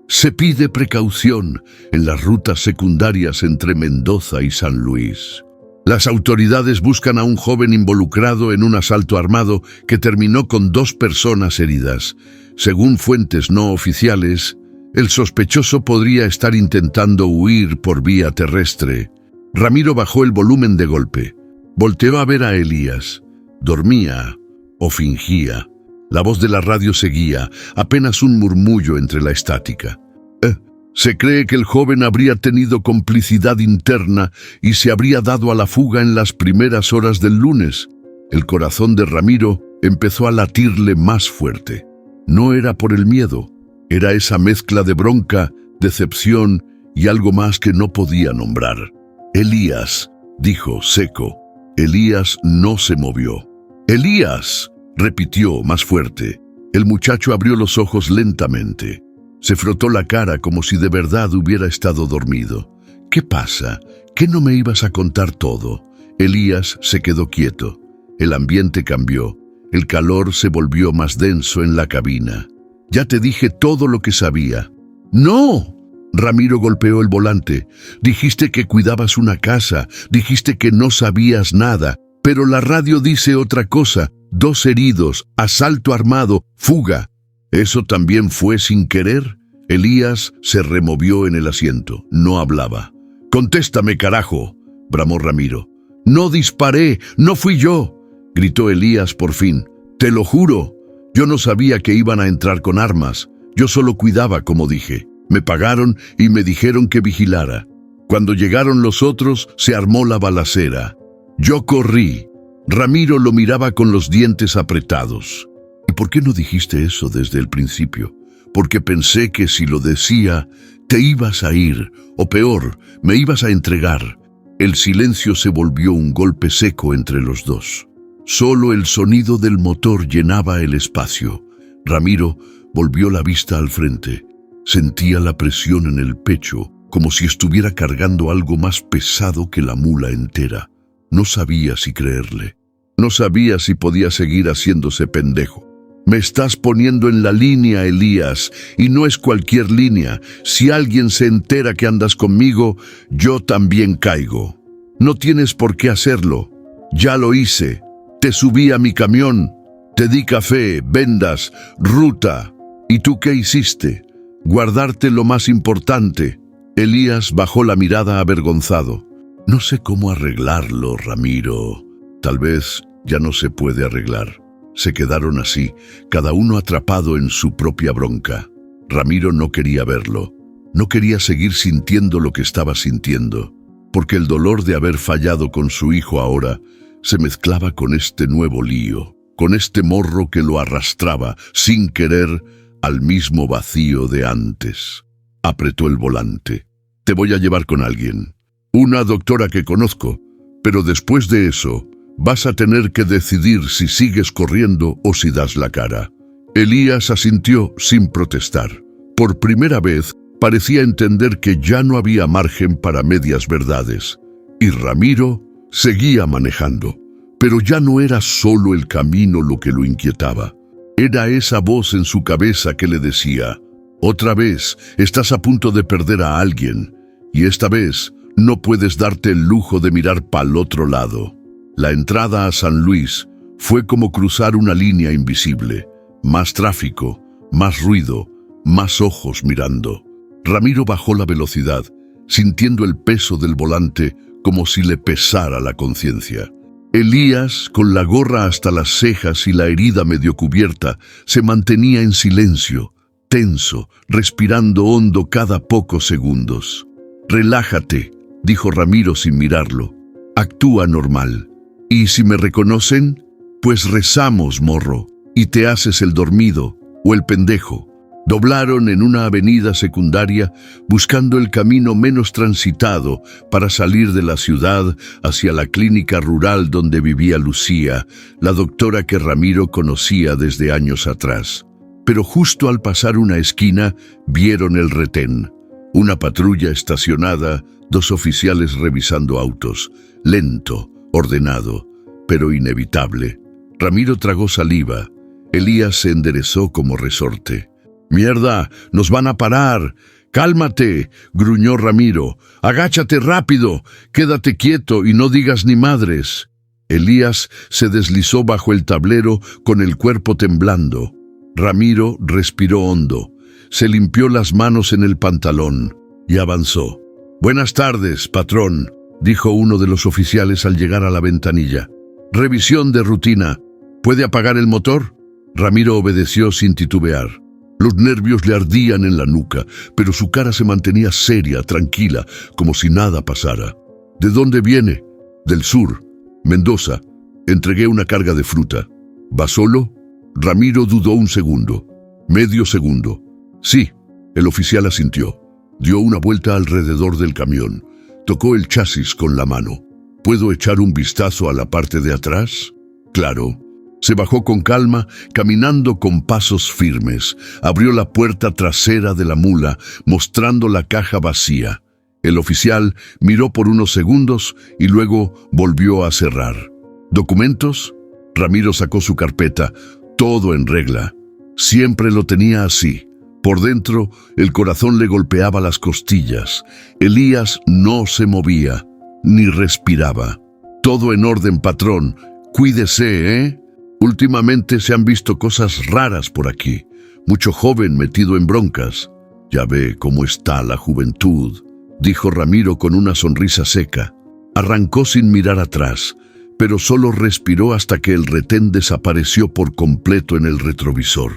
Se pide precaución en las rutas secundarias entre Mendoza y San Luis. Las autoridades buscan a un joven involucrado en un asalto armado que terminó con 2 personas heridas. Según fuentes no oficiales, el sospechoso podría estar intentando huir por vía terrestre. Ramiro bajó el volumen de golpe. Volteó a ver a Elías. Dormía o fingía. La voz de la radio seguía, apenas un murmullo entre la estática. Se cree que el joven habría tenido complicidad interna y se habría dado a la fuga en las primeras horas del lunes. El corazón de Ramiro empezó a latirle más fuerte. No era por el miedo, era esa mezcla de bronca, decepción y algo más que no podía nombrar. Elías, dijo seco. Elías no se movió. ¡Elías!, repitió más fuerte. El muchacho abrió los ojos lentamente. Se frotó la cara como si de verdad hubiera estado dormido. ¿Qué pasa? ¿Qué no me ibas a contar todo? Elías se quedó quieto. El ambiente cambió. El calor se volvió más denso en la cabina. «Ya te dije todo lo que sabía». «¡No!». Ramiro golpeó el volante. «Dijiste que cuidabas una casa, dijiste que no sabías nada, pero la radio dice otra cosa. 2 heridos, asalto armado, fuga». «¿Eso también fue sin querer?». Elías se removió en el asiento. No hablaba. «Contéstame, carajo», bramó Ramiro. «No disparé, no fui yo», gritó Elías por fin. «Te lo juro. Yo no sabía que iban a entrar con armas. Yo solo cuidaba, como dije. Me pagaron y me dijeron que vigilara. Cuando llegaron los otros, se armó la balacera. Yo corrí». Ramiro lo miraba con los dientes apretados. «¿Y por qué no dijiste eso desde el principio?». «Porque pensé que si lo decía, te ibas a ir, o peor, me ibas a entregar». El silencio se volvió un golpe seco entre los dos. Solo el sonido del motor llenaba el espacio. Ramiro volvió la vista al frente. Sentía la presión en el pecho, como si estuviera cargando algo más pesado que la mula entera. No sabía si creerle. No sabía si podía seguir haciéndose pendejo. «Me estás poniendo en la línea, Elías, y no es cualquier línea. Si alguien se entera que andas conmigo, yo también caigo. No tienes por qué hacerlo. Ya lo hice. Te subí a mi camión, te di café, vendas, ruta. ¿Y tú qué hiciste? Guardarte lo más importante». Elías bajó la mirada avergonzado. «No sé cómo arreglarlo, Ramiro. Tal vez ya no se puede arreglar». Se quedaron así, cada uno atrapado en su propia bronca. Ramiro no quería verlo. No quería seguir sintiendo lo que estaba sintiendo, porque el dolor de haber fallado con su hijo ahora se mezclaba con este nuevo lío, con este morro que lo arrastraba, sin querer, al mismo vacío de antes. Apretó el volante. «Te voy a llevar con alguien. Una doctora que conozco, pero después de eso vas a tener que decidir si sigues corriendo o si das la cara». Elías asintió sin protestar. Por primera vez parecía entender que ya no había margen para medias verdades. Y Ramiro seguía manejando. Pero ya no era solo el camino lo que lo inquietaba. Era esa voz en su cabeza que le decía: «Otra vez estás a punto de perder a alguien. Y esta vez no puedes darte el lujo de mirar pa'l otro lado». La entrada a San Luis fue como cruzar una línea invisible. Más tráfico, más ruido, más ojos mirando. Ramiro bajó la velocidad, sintiendo el peso del volante como si le pesara la conciencia. Elías, con la gorra hasta las cejas y la herida medio cubierta, se mantenía en silencio, tenso, respirando hondo cada pocos segundos. «Relájate», dijo Ramiro sin mirarlo. «Actúa normal. Y si me reconocen, pues rezamos, morro, y te haces el dormido o el pendejo». Doblaron en una avenida secundaria buscando el camino menos transitado para salir de la ciudad hacia la clínica rural donde vivía Lucía, la doctora que Ramiro conocía desde años atrás. Pero justo al pasar una esquina vieron el retén. Una patrulla estacionada, 2 oficiales revisando autos. Lento, ordenado, pero inevitable. Ramiro tragó saliva. Elías se enderezó como resorte. «¡Mierda! ¡Nos van a parar! ¡Cálmate!», gruñó Ramiro. «Agáchate rápido, quédate quieto y no digas ni madres». Elías se deslizó bajo el tablero con el cuerpo temblando. Ramiro respiró hondo, se limpió las manos en el pantalón y avanzó. «Buenas tardes, patrón», dijo uno de los oficiales al llegar a la ventanilla. «Revisión de rutina. ¿Puede apagar el motor?». Ramiro obedeció sin titubear. Los nervios le ardían en la nuca, pero su cara se mantenía seria, tranquila, como si nada pasara. «¿De dónde viene?». «Del sur. Mendoza. Entregué una carga de fruta». «¿Va solo?». Ramiro dudó un segundo. Medio segundo. «Sí». El oficial asintió. Dio una vuelta alrededor del camión. Tocó el chasis con la mano. «¿Puedo echar un vistazo a la parte de atrás?». «Claro». Se bajó con calma, caminando con pasos firmes. Abrió la puerta trasera de la mula, mostrando la caja vacía. El oficial miró por unos segundos y luego volvió a cerrar. ¿Documentos? Ramiro sacó su carpeta. Todo en regla. Siempre lo tenía así. Por dentro, el corazón le golpeaba las costillas. Elías no se movía, ni respiraba. Todo en orden, patrón. Cuídese, ¿eh? Últimamente se han visto cosas raras por aquí. Mucho joven metido en broncas. Ya ve cómo está la juventud, dijo Ramiro con una sonrisa seca. Arrancó sin mirar atrás, pero solo respiró hasta que el retén desapareció por completo en el retrovisor.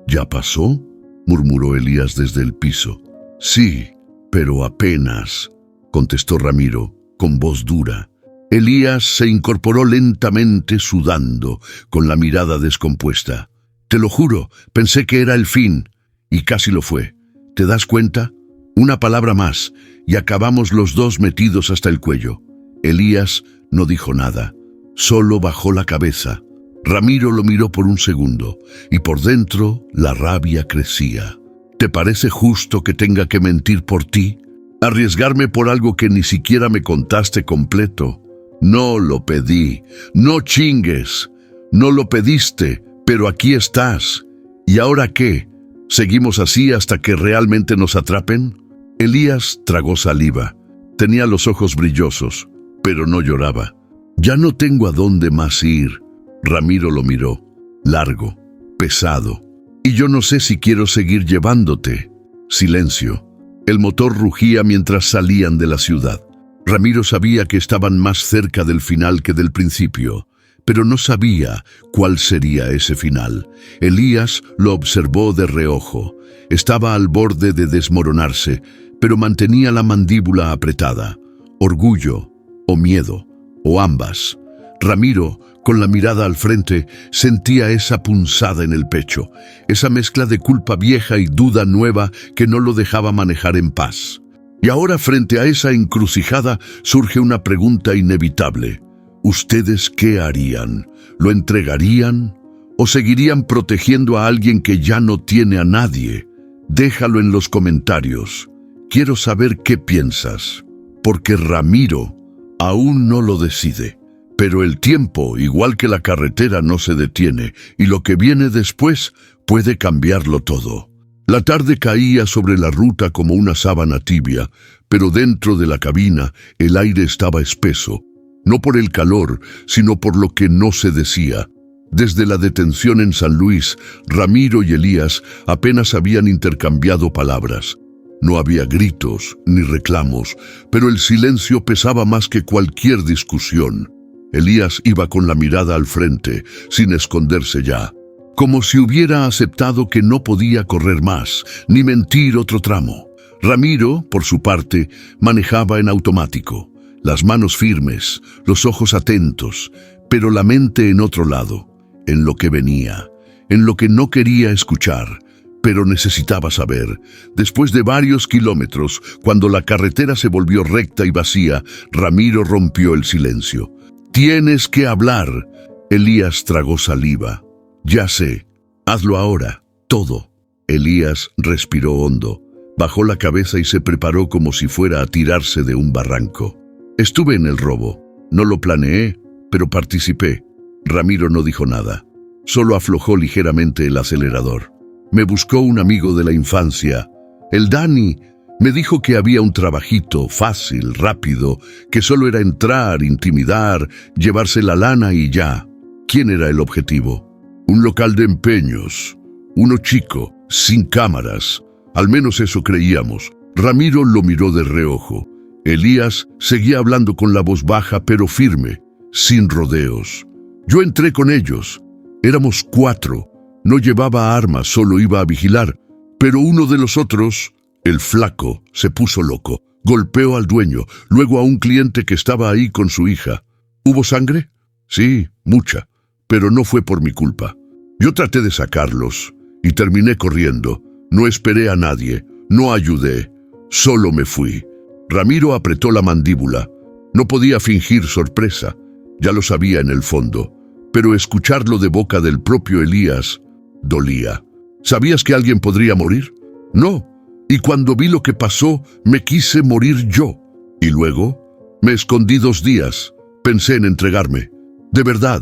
¿Ya pasó?, murmuró Elías desde el piso. Sí, pero apenas, contestó Ramiro, con voz dura. Elías se incorporó lentamente, sudando, con la mirada descompuesta. Te lo juro, pensé que era el fin, y casi lo fue. ¿Te das cuenta? Una palabra más, y acabamos los dos metidos hasta el cuello. Elías no dijo nada, solo bajó la cabeza. Ramiro lo miró por un segundo, y por dentro la rabia crecía. ¿Te parece justo que tenga que mentir por ti? ¿Arriesgarme por algo que ni siquiera me contaste completo? No lo pedí, no chingues. No lo pediste, pero aquí estás. ¿Y ahora qué? ¿Seguimos así hasta que realmente nos atrapen? Elías tragó saliva. Tenía los ojos brillosos, pero no lloraba. Ya no tengo a dónde más ir. Ramiro lo miró, largo, pesado. Y yo no sé si quiero seguir llevándote. Silencio. El motor rugía mientras salían de la ciudad. Ramiro sabía que estaban más cerca del final que del principio, pero no sabía cuál sería ese final. Elías lo observó de reojo. Estaba al borde de desmoronarse, pero mantenía la mandíbula apretada. Orgullo, o miedo, o ambas. Ramiro, con la mirada al frente, sentía esa punzada en el pecho, esa mezcla de culpa vieja y duda nueva que no lo dejaba manejar en paz. Y ahora, frente a esa encrucijada, surge una pregunta inevitable. ¿Ustedes qué harían? ¿Lo entregarían? ¿O seguirían protegiendo a alguien que ya no tiene a nadie? Déjalo en los comentarios. Quiero saber qué piensas, porque Ramiro aún no lo decide. Pero el tiempo, igual que la carretera, no se detiene, y lo que viene después puede cambiarlo todo. La tarde caía sobre la ruta como una sábana tibia, pero dentro de la cabina el aire estaba espeso, no por el calor, sino por lo que no se decía. Desde la detención en San Luis, Ramiro y Elías apenas habían intercambiado palabras. No había gritos ni reclamos, pero el silencio pesaba más que cualquier discusión. Elías iba con la mirada al frente, sin esconderse ya, como si hubiera aceptado que no podía correr más, ni mentir otro tramo. Ramiro, por su parte, manejaba en automático, las manos firmes, los ojos atentos, pero la mente en otro lado, en lo que venía, en lo que no quería escuchar, pero necesitaba saber. Después de varios kilómetros, cuando la carretera se volvió recta y vacía, Ramiro rompió el silencio. «Tienes que hablar». Elías tragó saliva. «Ya sé. Hazlo ahora. Todo». Elías respiró hondo, bajó la cabeza y se preparó como si fuera a tirarse de un barranco. «Estuve en el robo. No lo planeé, pero participé». Ramiro no dijo nada. Solo aflojó ligeramente el acelerador. «Me buscó un amigo de la infancia. El Dani. Me dijo que había un trabajito fácil, rápido, que solo era entrar, intimidar, llevarse la lana y ya». ¿Quién era el objetivo? Un local de empeños. Uno chico, sin cámaras. Al menos eso creíamos. Ramiro lo miró de reojo. Elías seguía hablando con la voz baja pero firme, sin rodeos. «Yo entré con ellos. Éramos 4. No llevaba armas, solo iba a vigilar. Pero uno de los otros, el flaco, se puso loco. Golpeó al dueño, luego a un cliente que estaba ahí con su hija. ¿Hubo sangre? Sí, mucha, pero no fue por mi culpa. Yo traté de sacarlos y terminé corriendo. No esperé a nadie, no ayudé, solo me fui». Ramiro apretó la mandíbula. No podía fingir sorpresa. Ya lo sabía en el fondo, pero escucharlo de boca del propio Elías dolía. ¿Sabías que alguien podría morir? No. Y cuando vi lo que pasó, me quise morir yo. ¿Y luego? Me escondí 2 días. Pensé en entregarme. De verdad.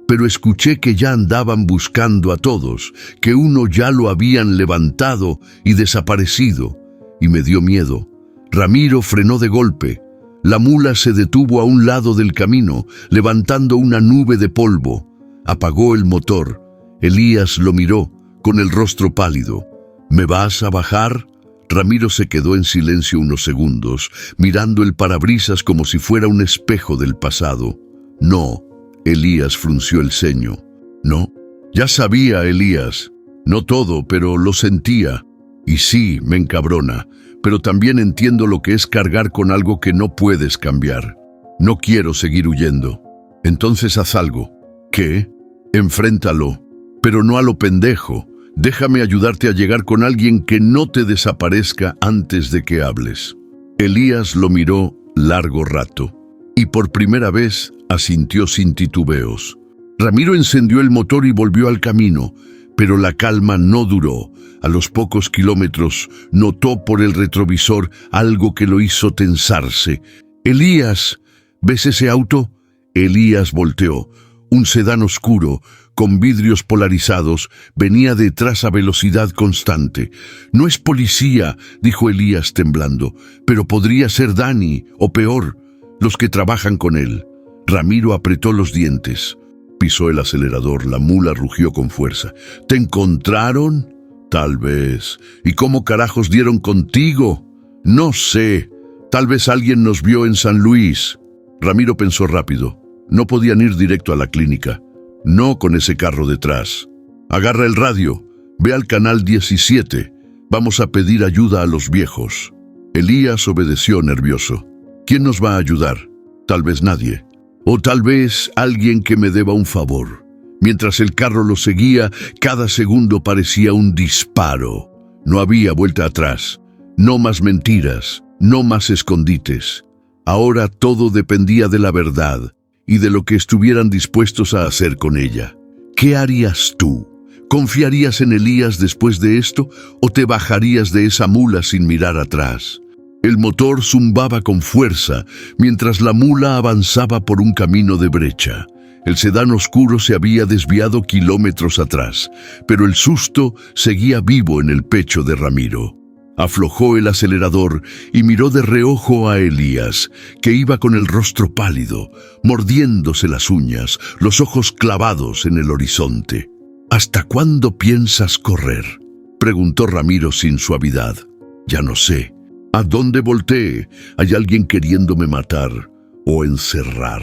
Pero escuché que ya andaban buscando a todos, que uno ya lo habían levantado y desaparecido. Y me dio miedo. Ramiro frenó de golpe. La mula se detuvo a un lado del camino, levantando una nube de polvo. Apagó el motor. Elías lo miró, con el rostro pálido. ¿Me vas a bajar? Ramiro se quedó en silencio unos segundos, mirando el parabrisas como si fuera un espejo del pasado. No, Elías frunció el ceño. No, ya sabía, Elías. No todo, pero lo sentía. Y sí, me encabrona, pero también entiendo lo que es cargar con algo que no puedes cambiar. No quiero seguir huyendo. Entonces haz algo. ¿Qué? Enfréntalo, pero no a lo pendejo. Déjame ayudarte a llegar con alguien que no te desaparezca antes de que hables. Elías lo miró largo rato y por primera vez asintió sin titubeos. Ramiro encendió el motor y volvió al camino, pero la calma no duró. A los pocos kilómetros notó por el retrovisor algo que lo hizo tensarse. «Elías, ¿ves ese auto?» Elías volteó. Un sedán oscuro, con vidrios polarizados, venía detrás a velocidad constante. «No es policía», dijo Elías temblando, «pero podría ser Dani, o peor, los que trabajan con él». Ramiro apretó los dientes. Pisó el acelerador, la mula rugió con fuerza. «¿Te encontraron?» «Tal vez. ¿Y cómo carajos dieron contigo?» «No sé. Tal vez alguien nos vio en San Luis». Ramiro pensó rápido. No podían ir directo a la clínica. No con ese carro detrás. «Agarra el radio. Ve al canal 17. Vamos a pedir ayuda a los viejos». Elías obedeció nervioso. «¿Quién nos va a ayudar? Tal vez nadie. O tal vez alguien que me deba un favor». Mientras el carro lo seguía, cada segundo parecía un disparo. No había vuelta atrás. No más mentiras. No más escondites. Ahora todo dependía de la verdad y de lo que estuvieran dispuestos a hacer con ella. ¿Qué harías tú? ¿Confiarías en Elías después de esto o te bajarías de esa mula sin mirar atrás? El motor zumbaba con fuerza mientras la mula avanzaba por un camino de brecha. El sedán oscuro se había desviado kilómetros atrás, pero el susto seguía vivo en el pecho de Ramiro. Aflojó el acelerador y miró de reojo a Elías, que iba con el rostro pálido, mordiéndose las uñas, los ojos clavados en el horizonte. «¿Hasta cuándo piensas correr?», preguntó Ramiro sin suavidad. «Ya no sé. ¿A dónde volteé? Hay alguien queriéndome matar o encerrar».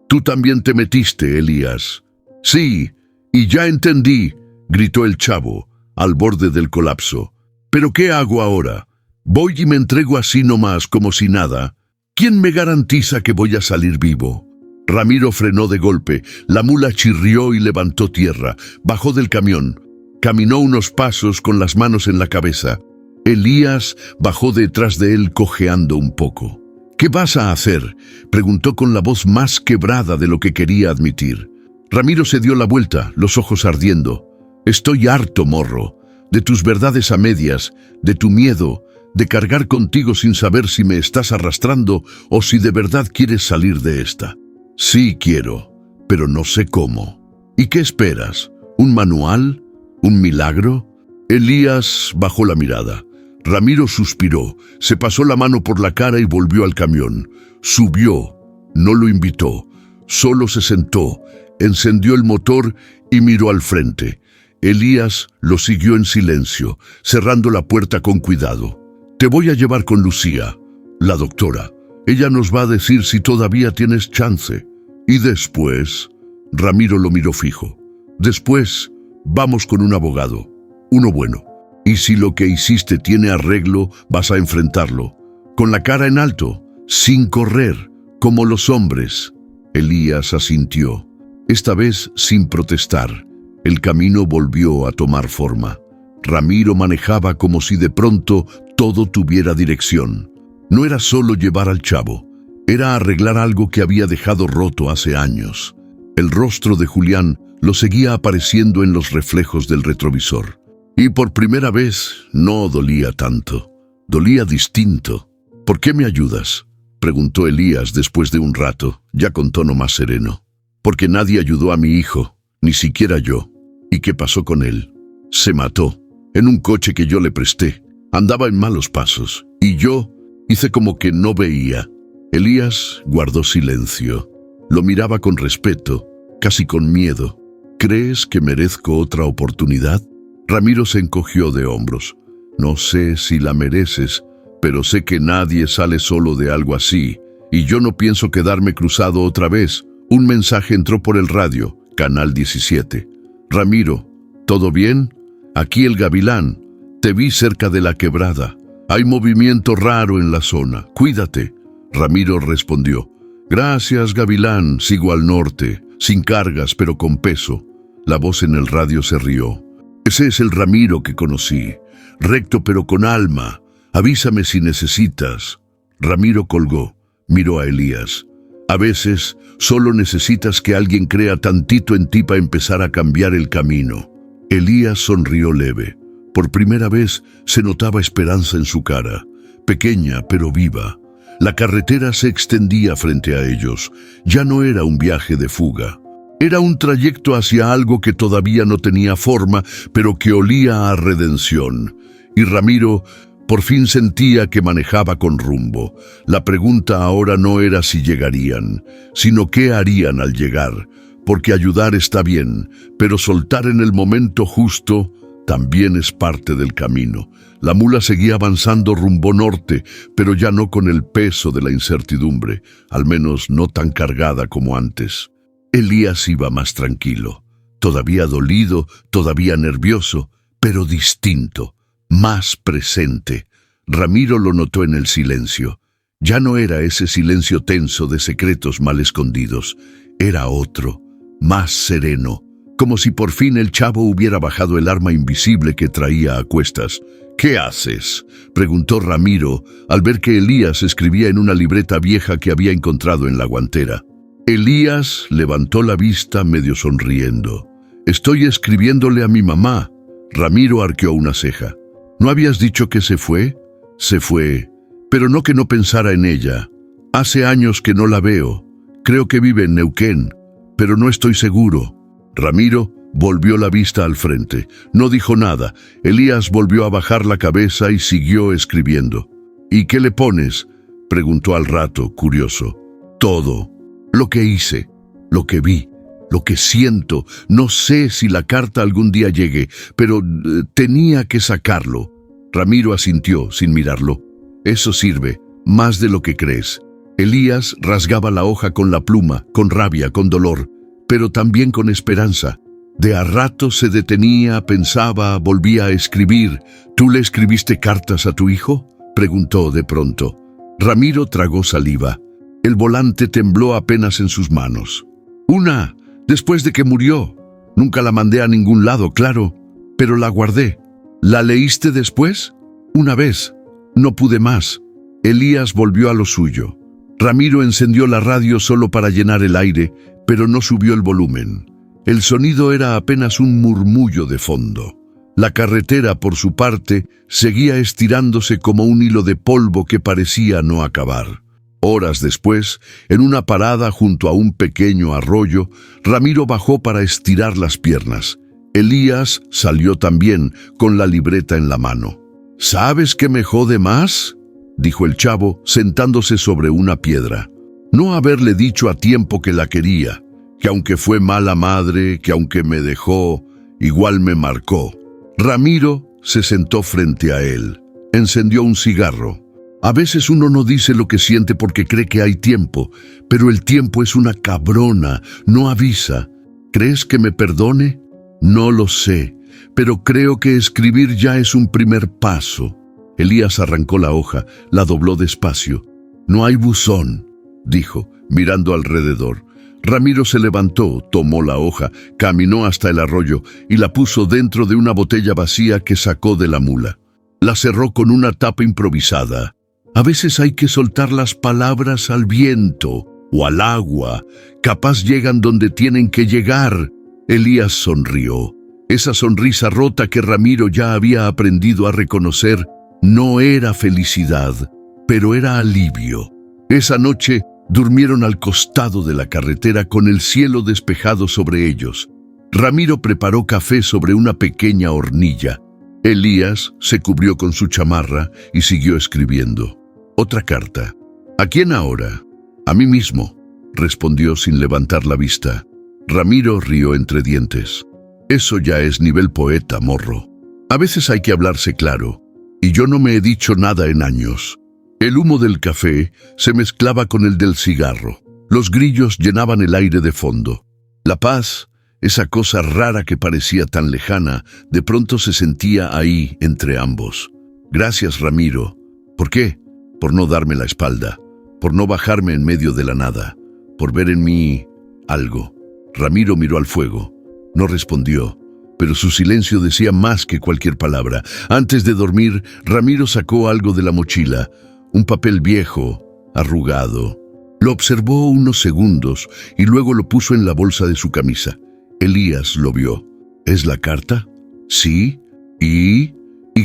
«Tú también te metiste, Elías». «Sí, y ya entendí», gritó el chavo, al borde del colapso. «¿Pero qué hago ahora? ¿Voy y me entrego así nomás como si nada? ¿Quién me garantiza que voy a salir vivo?» Ramiro frenó de golpe, la mula chirrió y levantó tierra, bajó del camión, caminó unos pasos con las manos en la cabeza. Elías bajó detrás de él cojeando un poco. «¿Qué vas a hacer?», preguntó con la voz más quebrada de lo que quería admitir. Ramiro se dio la vuelta, los ojos ardiendo. «Estoy harto, morro. De tus verdades a medias, de tu miedo, de cargar contigo sin saber si me estás arrastrando o si de verdad quieres salir de esta». «Sí quiero, pero no sé cómo». «¿Y qué esperas? ¿Un manual? ¿Un milagro?» Elías bajó la mirada. Ramiro suspiró, se pasó la mano por la cara y volvió al camión. Subió, no lo invitó, solo se sentó, encendió el motor y miró al frente. Elías lo siguió en silencio, cerrando la puerta con cuidado. «Te voy a llevar con Lucía, la doctora. Ella nos va a decir si todavía tienes chance. Y después...». Ramiro lo miró fijo. «Después, vamos con un abogado, uno bueno. Y si lo que hiciste tiene arreglo, vas a enfrentarlo, con la cara en alto, sin correr, como los hombres». Elías asintió, esta vez sin protestar. El camino volvió a tomar forma. Ramiro manejaba como si de pronto todo tuviera dirección. No era solo llevar al chavo, era arreglar algo que había dejado roto hace años. El rostro de Julián lo seguía apareciendo en los reflejos del retrovisor. Y por primera vez no dolía tanto, dolía distinto. «¿Por qué me ayudas?», preguntó Elías después de un rato, ya con tono más sereno. Porque nadie ayudó a mi hijo, ni siquiera yo. ¿Y qué pasó con él? Se mató, en un coche que yo le presté. Andaba en malos pasos, y yo hice como que no veía. Elías guardó silencio. Lo miraba con respeto, casi con miedo. ¿Crees que merezco otra oportunidad? Ramiro se encogió de hombros. No sé si la mereces, pero sé que nadie sale solo de algo así, y yo no pienso quedarme cruzado otra vez. Un mensaje entró por el radio, Canal 17. Ramiro, ¿todo bien? Aquí el Gavilán. Te vi cerca de la quebrada. Hay movimiento raro en la zona. Cuídate. Ramiro respondió. Gracias, Gavilán. Sigo al norte, sin cargas, pero con peso. La voz en el radio se rió. Ese es el Ramiro que conocí. Recto pero con alma. Avísame si necesitas. Ramiro colgó. Miró a Elías. A veces solo necesitas que alguien crea tantito en ti para empezar a cambiar el camino. Elías sonrió leve. Por primera vez se notaba esperanza en su cara, pequeña pero viva. La carretera se extendía frente a ellos. Ya no era un viaje de fuga. Era un trayecto hacia algo que todavía no tenía forma, pero que olía a redención. Y Ramiro por fin sentía que manejaba con rumbo. La pregunta ahora no era si llegarían, sino qué harían al llegar. Porque ayudar está bien, pero soltar en el momento justo también es parte del camino. La mula seguía avanzando rumbo norte, pero ya no con el peso de la incertidumbre, al menos no tan cargada como antes. Elías iba más tranquilo, todavía dolido, todavía nervioso, pero distinto, más presente. Ramiro lo notó en el silencio. Ya no era ese silencio tenso de secretos mal escondidos, era otro, más sereno, como si por fin el chavo hubiera bajado el arma invisible que traía a cuestas. ¿Qué haces?, preguntó Ramiro al ver que Elías escribía en una libreta vieja que había encontrado en la guantera. Elías levantó la vista medio sonriendo. Estoy escribiéndole a mi mamá. Ramiro arqueó una ceja. ¿No habías dicho que se fue? Se fue, pero no que no pensara en ella. Hace años que no la veo. Creo que vive en Neuquén, pero no estoy seguro. Ramiro volvió la vista al frente. No dijo nada. Elías volvió a bajar la cabeza y siguió escribiendo. ¿Y qué le pones?, preguntó al rato, curioso. Todo. Lo que hice, lo que vi, lo que siento. No sé si la carta algún día llegue, pero tenía que sacarlo. Ramiro asintió sin mirarlo. Eso sirve, más de lo que crees. Elías rasgaba la hoja con la pluma, con rabia, con dolor, pero también con esperanza. De a rato se detenía, pensaba, volvía a escribir. ¿Tú le escribiste cartas a tu hijo?, preguntó de pronto. Ramiro tragó saliva. El volante tembló apenas en sus manos. Una, después de que murió. Nunca la mandé a ningún lado, claro, pero la guardé. ¿La leíste después? Una vez. No pude más. Elías volvió a lo suyo. Ramiro encendió la radio solo para llenar el aire, pero no subió el volumen. El sonido era apenas un murmullo de fondo. La carretera, por su parte, seguía estirándose como un hilo de polvo que parecía no acabar. Horas después, en una parada junto a un pequeño arroyo, Ramiro bajó para estirar las piernas. Elías salió también, con la libreta en la mano. ¿Sabes qué me jode más?, dijo el chavo, sentándose sobre una piedra. No haberle dicho a tiempo que la quería, que aunque fue mala madre, que aunque me dejó, igual me marcó. Ramiro se sentó frente a él. Encendió un cigarro. A veces uno no dice lo que siente porque cree que hay tiempo, pero el tiempo es una cabrona, no avisa. ¿Crees que me perdone? No lo sé, pero creo que escribir ya es un primer paso. Elías arrancó la hoja, la dobló despacio. No hay buzón, dijo, mirando alrededor. Ramiro se levantó, tomó la hoja, caminó hasta el arroyo y la puso dentro de una botella vacía que sacó de la mula. La cerró con una tapa improvisada. A veces hay que soltar las palabras al viento o al agua. Capaz llegan donde tienen que llegar. Elías sonrió. Esa sonrisa rota que Ramiro ya había aprendido a reconocer no era felicidad, pero era alivio. Esa noche durmieron al costado de la carretera con el cielo despejado sobre ellos. Ramiro preparó café sobre una pequeña hornilla. Elías se cubrió con su chamarra y siguió escribiendo. Otra carta. ¿A quién ahora? A mí mismo, respondió sin levantar la vista. Ramiro rió entre dientes. Eso ya es nivel poeta, morro. A veces hay que hablarse claro, y yo no me he dicho nada en años. El humo del café se mezclaba con el del cigarro. Los grillos llenaban el aire de fondo. La paz, esa cosa rara que parecía tan lejana, de pronto se sentía ahí entre ambos. Gracias, Ramiro. ¿Por qué? Por no darme la espalda, por no bajarme en medio de la nada, por ver en mí algo. Ramiro miró al fuego. No respondió, pero su silencio decía más que cualquier palabra. Antes de dormir, Ramiro sacó algo de la mochila, un papel viejo, arrugado. Lo observó unos segundos y luego lo puso en la bolsa de su camisa. Elías lo vio. ¿Es la carta? Sí. Y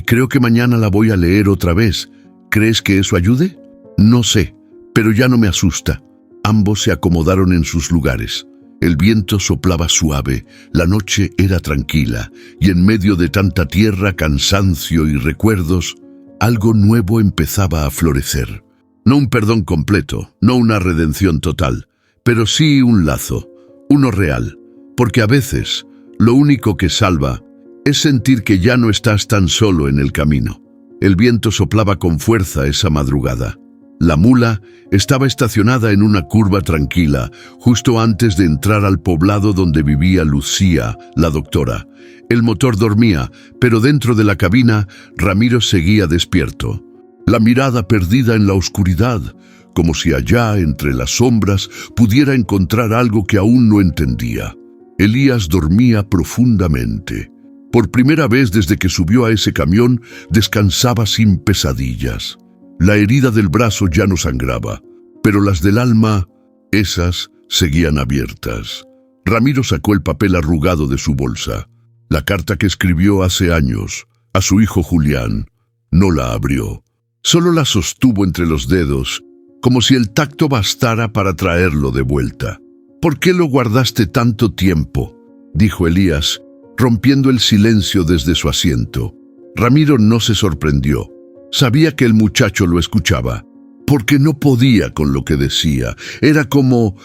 creo que mañana la voy a leer otra vez. ¿Crees que eso ayude? No sé, pero ya no me asusta. Ambos se acomodaron en sus lugares. El viento soplaba suave, la noche era tranquila, y en medio de tanta tierra, cansancio y recuerdos, algo nuevo empezaba a florecer. No un perdón completo, no una redención total, pero sí un lazo, uno real, porque a veces lo único que salva es sentir que ya no estás tan solo en el camino. El viento soplaba con fuerza esa madrugada. La mula estaba estacionada en una curva tranquila, justo antes de entrar al poblado donde vivía Lucía, la doctora. El motor dormía, pero dentro de la cabina, Ramiro seguía despierto. La mirada perdida en la oscuridad, como si allá, entre las sombras, pudiera encontrar algo que aún no entendía. Elías dormía profundamente. Por primera vez desde que subió a ese camión, descansaba sin pesadillas. La herida del brazo ya no sangraba, pero las del alma, esas seguían abiertas. Ramiro sacó el papel arrugado de su bolsa. La carta que escribió hace años, a su hijo Julián, no la abrió. Solo la sostuvo entre los dedos, como si el tacto bastara para traerlo de vuelta. ¿Por qué lo guardaste tanto tiempo?, dijo Elías, rompiendo el silencio desde su asiento. Ramiro no se sorprendió. Sabía que el muchacho lo escuchaba, porque no podía con lo que decía. Era como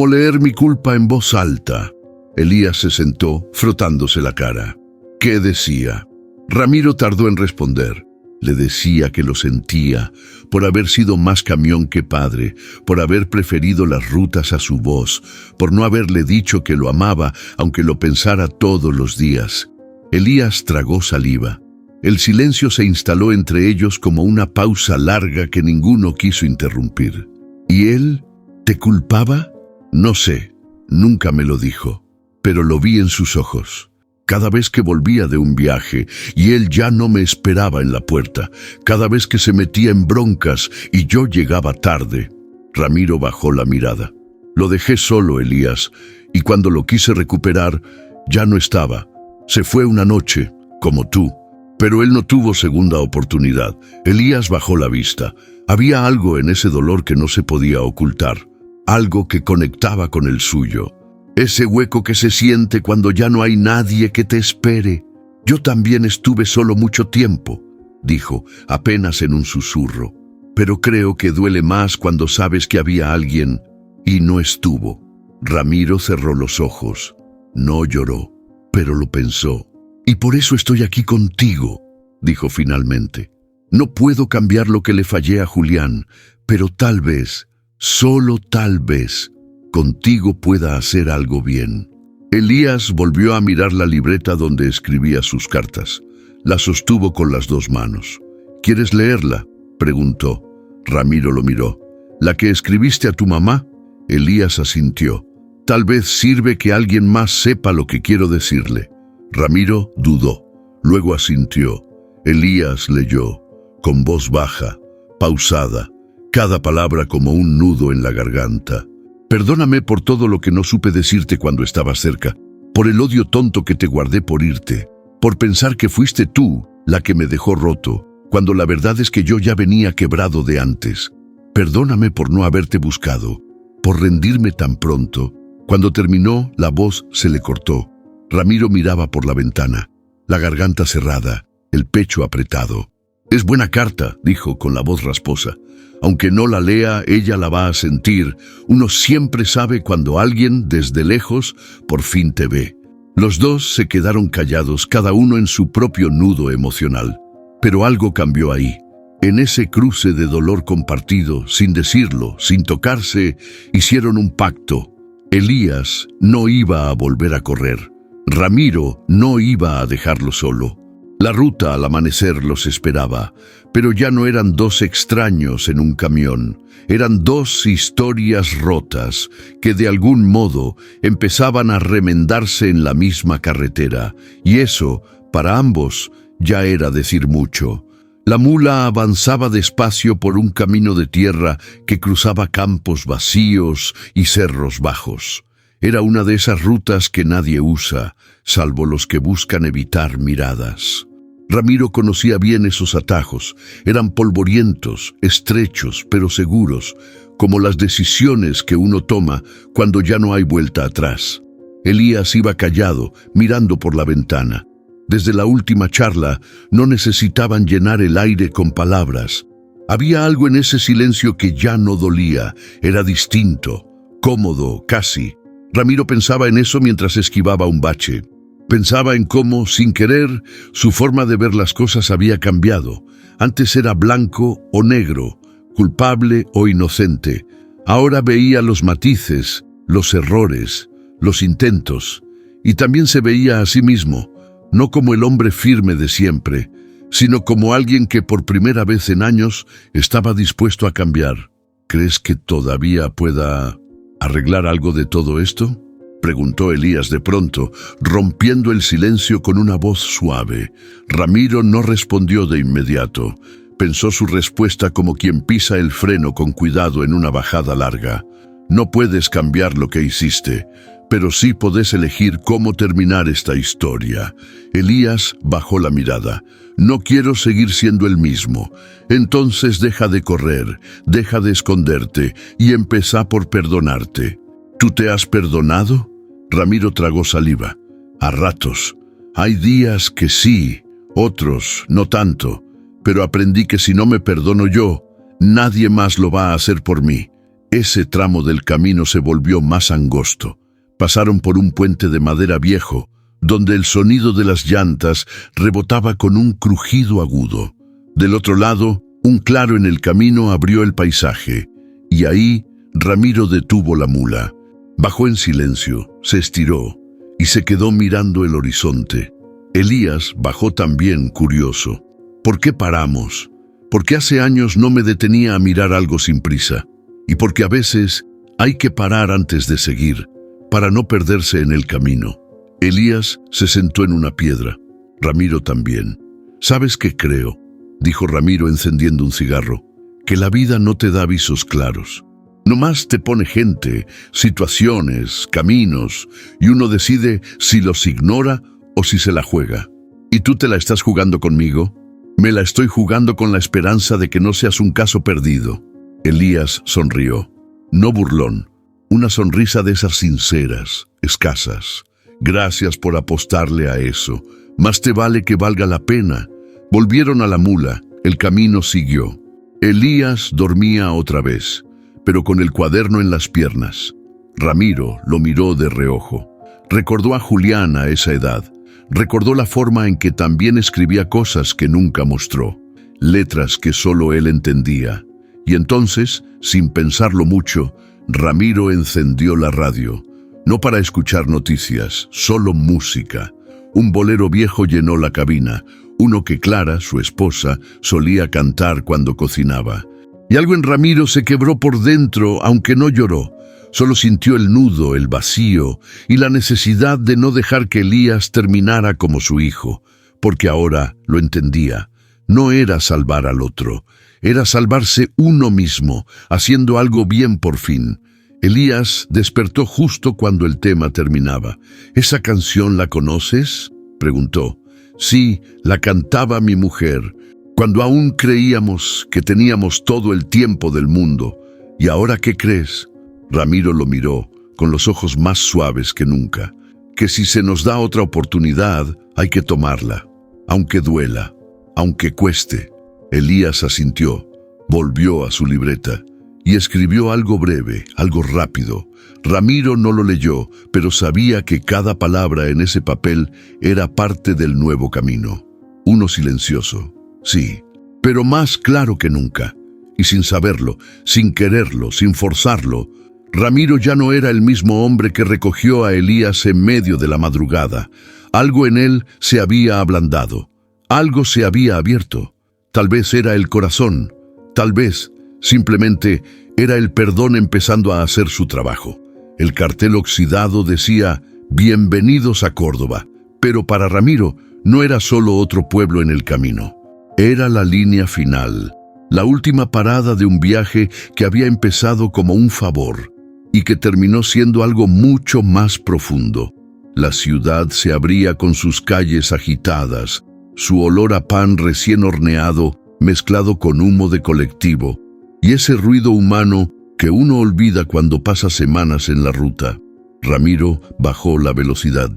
leer mi culpa en voz alta. Elías se sentó, frotándose la cara. ¿Qué decía? Ramiro tardó en responder. Le decía que lo sentía, por haber sido más camión que padre, por haber preferido las rutas a su voz, por no haberle dicho que lo amaba, aunque lo pensara todos los días. Elías tragó saliva. El silencio se instaló entre ellos como una pausa larga que ninguno quiso interrumpir. ¿Y él te culpaba? No sé, nunca me lo dijo, pero lo vi en sus ojos. Cada vez que volvía de un viaje y él ya no me esperaba en la puerta, cada vez que se metía en broncas y yo llegaba tarde. Ramiro bajó la mirada. Lo dejé solo, Elías, y cuando lo quise recuperar, ya no estaba. Se fue una noche, como tú. Pero él no tuvo segunda oportunidad. Elías bajó la vista. Había algo en ese dolor que no se podía ocultar, algo que conectaba con el suyo. Ese hueco que se siente cuando ya no hay nadie que te espere. Yo también estuve solo mucho tiempo, dijo, apenas en un susurro. Pero creo que duele más cuando sabes que había alguien y no estuvo. Ramiro cerró los ojos. No lloró, pero lo pensó. Y por eso estoy aquí contigo, dijo finalmente. No puedo cambiar lo que le fallé a Julián, pero tal vez, solo tal vez, contigo pueda hacer algo bien. Elías volvió a mirar la libreta donde escribía sus cartas. La sostuvo con las dos manos. ¿Quieres leerla?, preguntó. Ramiro lo miró. ¿La que escribiste a tu mamá? Elías asintió. Tal vez sirve que alguien más sepa lo que quiero decirle. Ramiro dudó, luego asintió. Elías leyó, con voz baja, pausada, cada palabra como un nudo en la garganta. Perdóname por todo lo que no supe decirte cuando estabas cerca, por el odio tonto que te guardé por irte, por pensar que fuiste tú la que me dejó roto, cuando la verdad es que yo ya venía quebrado de antes. Perdóname por no haberte buscado, por rendirme tan pronto. Cuando terminó, la voz se le cortó. Ramiro miraba por la ventana, la garganta cerrada, el pecho apretado. «Es buena carta», dijo con la voz rasposa. «Aunque no la lea, ella la va a sentir. Uno siempre sabe cuando alguien, desde lejos, por fin te ve». Los dos se quedaron callados, cada uno en su propio nudo emocional. Pero algo cambió ahí. En ese cruce de dolor compartido, sin decirlo, sin tocarse, hicieron un pacto. Elías no iba a volver a correr. Ramiro no iba a dejarlo solo. La ruta al amanecer los esperaba, pero ya no eran dos extraños en un camión. Eran dos historias rotas que de algún modo empezaban a remendarse en la misma carretera, y eso, para ambos, ya era decir mucho. La mula avanzaba despacio por un camino de tierra que cruzaba campos vacíos y cerros bajos. Era una de esas rutas que nadie usa, salvo los que buscan evitar miradas. Ramiro conocía bien esos atajos. Eran polvorientos, estrechos, pero seguros, como las decisiones que uno toma cuando ya no hay vuelta atrás. Elías iba callado, mirando por la ventana. Desde la última charla, no necesitaban llenar el aire con palabras. Había algo en ese silencio que ya no dolía, era distinto, cómodo, casi. Ramiro pensaba en eso mientras esquivaba un bache. Pensaba en cómo, sin querer, su forma de ver las cosas había cambiado. Antes era blanco o negro, culpable o inocente. Ahora veía los matices, los errores, los intentos, y también se veía a sí mismo, no como el hombre firme de siempre, sino como alguien que por primera vez en años estaba dispuesto a cambiar. ¿Crees que todavía pueda arreglar algo de todo esto?, preguntó Elías de pronto, rompiendo el silencio con una voz suave. Ramiro no respondió de inmediato. Pensó su respuesta como quien pisa el freno con cuidado en una bajada larga. No puedes cambiar lo que hiciste, pero sí podés elegir cómo terminar esta historia. Elías bajó la mirada. No quiero seguir siendo el mismo. Entonces deja de correr, deja de esconderte y empezá por perdonarte. ¿Tú te has perdonado? Ramiro tragó saliva. A ratos. Hay días que sí, otros no tanto. Pero aprendí que si no me perdono yo, nadie más lo va a hacer por mí. Ese tramo del camino se volvió más angosto. Pasaron por un puente de madera viejo, donde el sonido de las llantas rebotaba con un crujido agudo. Del otro lado, un claro en el camino abrió el paisaje, y ahí Ramiro detuvo la mula. Bajó en silencio, se estiró y se quedó mirando el horizonte. Elías bajó también, curioso. ¿Por qué paramos? Porque hace años no me detenía a mirar algo sin prisa. Y porque a veces hay que parar antes de seguir, para no perderse en el camino. Elías se sentó en una piedra. Ramiro también. ¿Sabes qué creo?, dijo Ramiro encendiendo un cigarro. Que la vida no te da avisos claros. Nomás te pone gente, situaciones, caminos, y uno decide si los ignora o si se la juega. ¿Y tú te la estás jugando conmigo? Me la estoy jugando con la esperanza de que no seas un caso perdido. Elías sonrió. No burlón, una sonrisa de esas sinceras, escasas. Gracias por apostarle a eso. Más te vale que valga la pena. Volvieron a la mula, el camino siguió. Elías dormía otra vez, pero con el cuaderno en las piernas. Ramiro lo miró de reojo. Recordó a Julián a esa edad. Recordó la forma en que también escribía cosas que nunca mostró, letras que solo él entendía. Y entonces, sin pensarlo mucho, Ramiro encendió la radio. No para escuchar noticias, solo música. Un bolero viejo llenó la cabina, uno que Clara, su esposa, solía cantar cuando cocinaba. Y algo en Ramiro se quebró por dentro, aunque no lloró. Solo sintió el nudo, el vacío y la necesidad de no dejar que Elías terminara como su hijo, porque ahora lo entendía. No era salvar al otro, era salvarse uno mismo, haciendo algo bien por fin. Elías despertó justo cuando el tema terminaba. ¿Esa canción la conoces?, preguntó. Sí, la cantaba mi mujer. Cuando aún creíamos que teníamos todo el tiempo del mundo. ¿Y ahora qué crees? Ramiro lo miró con los ojos más suaves que nunca. Que si se nos da otra oportunidad, hay que tomarla, aunque duela, aunque cueste. Elías asintió, volvió a su libreta y escribió algo breve, algo rápido. Ramiro no lo leyó, pero sabía que cada palabra en ese papel era parte del nuevo camino. Uno silencioso, sí, pero más claro que nunca. Y sin saberlo, sin quererlo, sin forzarlo, Ramiro ya no era el mismo hombre que recogió a Elías en medio de la madrugada. Algo en él se había ablandado, algo se había abierto. Tal vez era el corazón, tal vez simplemente era el perdón empezando a hacer su trabajo. El cartel oxidado decía, «Bienvenidos a Córdoba», pero para Ramiro no era solo otro pueblo en el camino. Era la línea final, la última parada de un viaje que había empezado como un favor y que terminó siendo algo mucho más profundo. La ciudad se abría con sus calles agitadas, su olor a pan recién horneado mezclado con humo de colectivo, y ese ruido humano que uno olvida cuando pasa semanas en la ruta. Ramiro bajó la velocidad.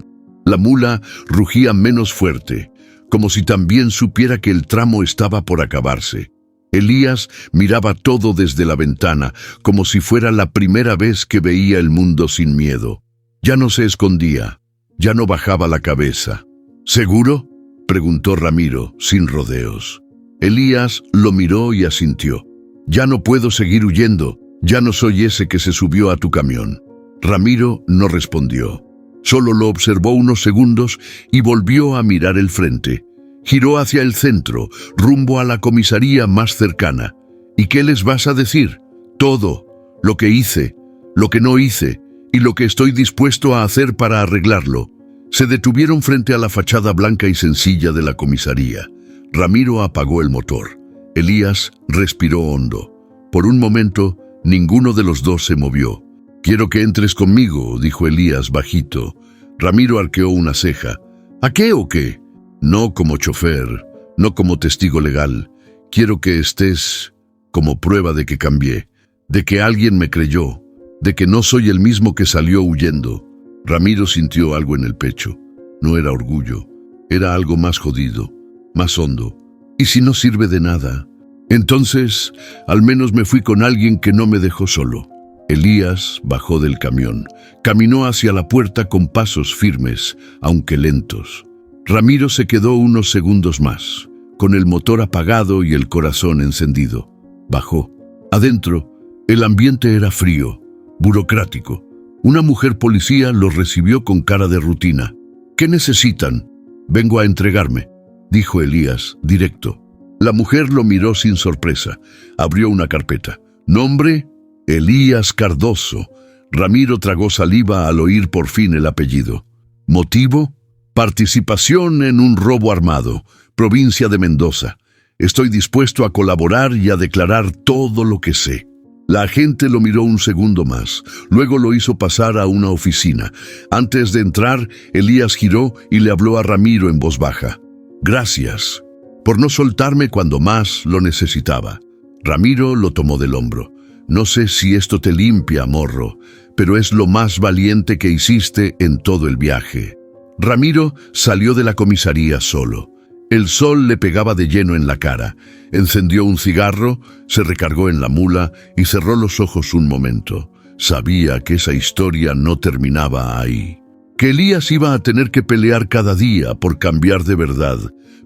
La mula rugía menos fuerte, como si también supiera que el tramo estaba por acabarse. Elías miraba todo desde la ventana, como si fuera la primera vez que veía el mundo sin miedo. Ya no se escondía, ya no bajaba la cabeza. ¿Seguro?, preguntó Ramiro, sin rodeos. Elías lo miró y asintió. «Ya no puedo seguir huyendo, ya no soy ese que se subió a tu camión». Ramiro no respondió. Solo lo observó unos segundos y volvió a mirar el frente. Giró hacia el centro, rumbo a la comisaría más cercana. «¿Y qué les vas a decir?» «Todo, lo que hice, lo que no hice y lo que estoy dispuesto a hacer para arreglarlo». Se detuvieron frente a la fachada blanca y sencilla de la comisaría. Ramiro apagó el motor. Elías respiró hondo. Por un momento, ninguno de los dos se movió. «Quiero que entres conmigo», dijo Elías bajito. Ramiro arqueó una ceja. «¿A qué o qué?» «No como chofer, no como testigo legal. Quiero que estés como prueba de que cambié, de que alguien me creyó, de que no soy el mismo que salió huyendo». Ramiro sintió algo en el pecho. No era orgullo, era algo más jodido, más hondo. ¿Y si no sirve de nada? Entonces, al menos me fui con alguien que no me dejó solo. Elías bajó del camión. Caminó hacia la puerta con pasos firmes, aunque lentos. Ramiro se quedó unos segundos más, con el motor apagado y el corazón encendido. Bajó. Adentro, el ambiente era frío, burocrático. Una mujer policía los recibió con cara de rutina. «¿Qué necesitan?» «Vengo a entregarme», dijo Elías, directo. La mujer lo miró sin sorpresa. Abrió una carpeta. «¿Nombre?» «Elías Cardoso». Ramiro tragó saliva al oír por fin el apellido. «¿Motivo?» «Participación en un robo armado, provincia de Mendoza. Estoy dispuesto a colaborar y a declarar todo lo que sé». La agente lo miró un segundo más, luego lo hizo pasar a una oficina. Antes de entrar, Elías giró y le habló a Ramiro en voz baja. «Gracias por no soltarme cuando más lo necesitaba». Ramiro lo tomó del hombro. «No sé si esto te limpia, morro, pero es lo más valiente que hiciste en todo el viaje». Ramiro salió de la comisaría solo. El sol le pegaba de lleno en la cara. Encendió un cigarro, se recargó en la mula y cerró los ojos un momento. Sabía que esa historia no terminaba ahí. Que Elías iba a tener que pelear cada día por cambiar de verdad.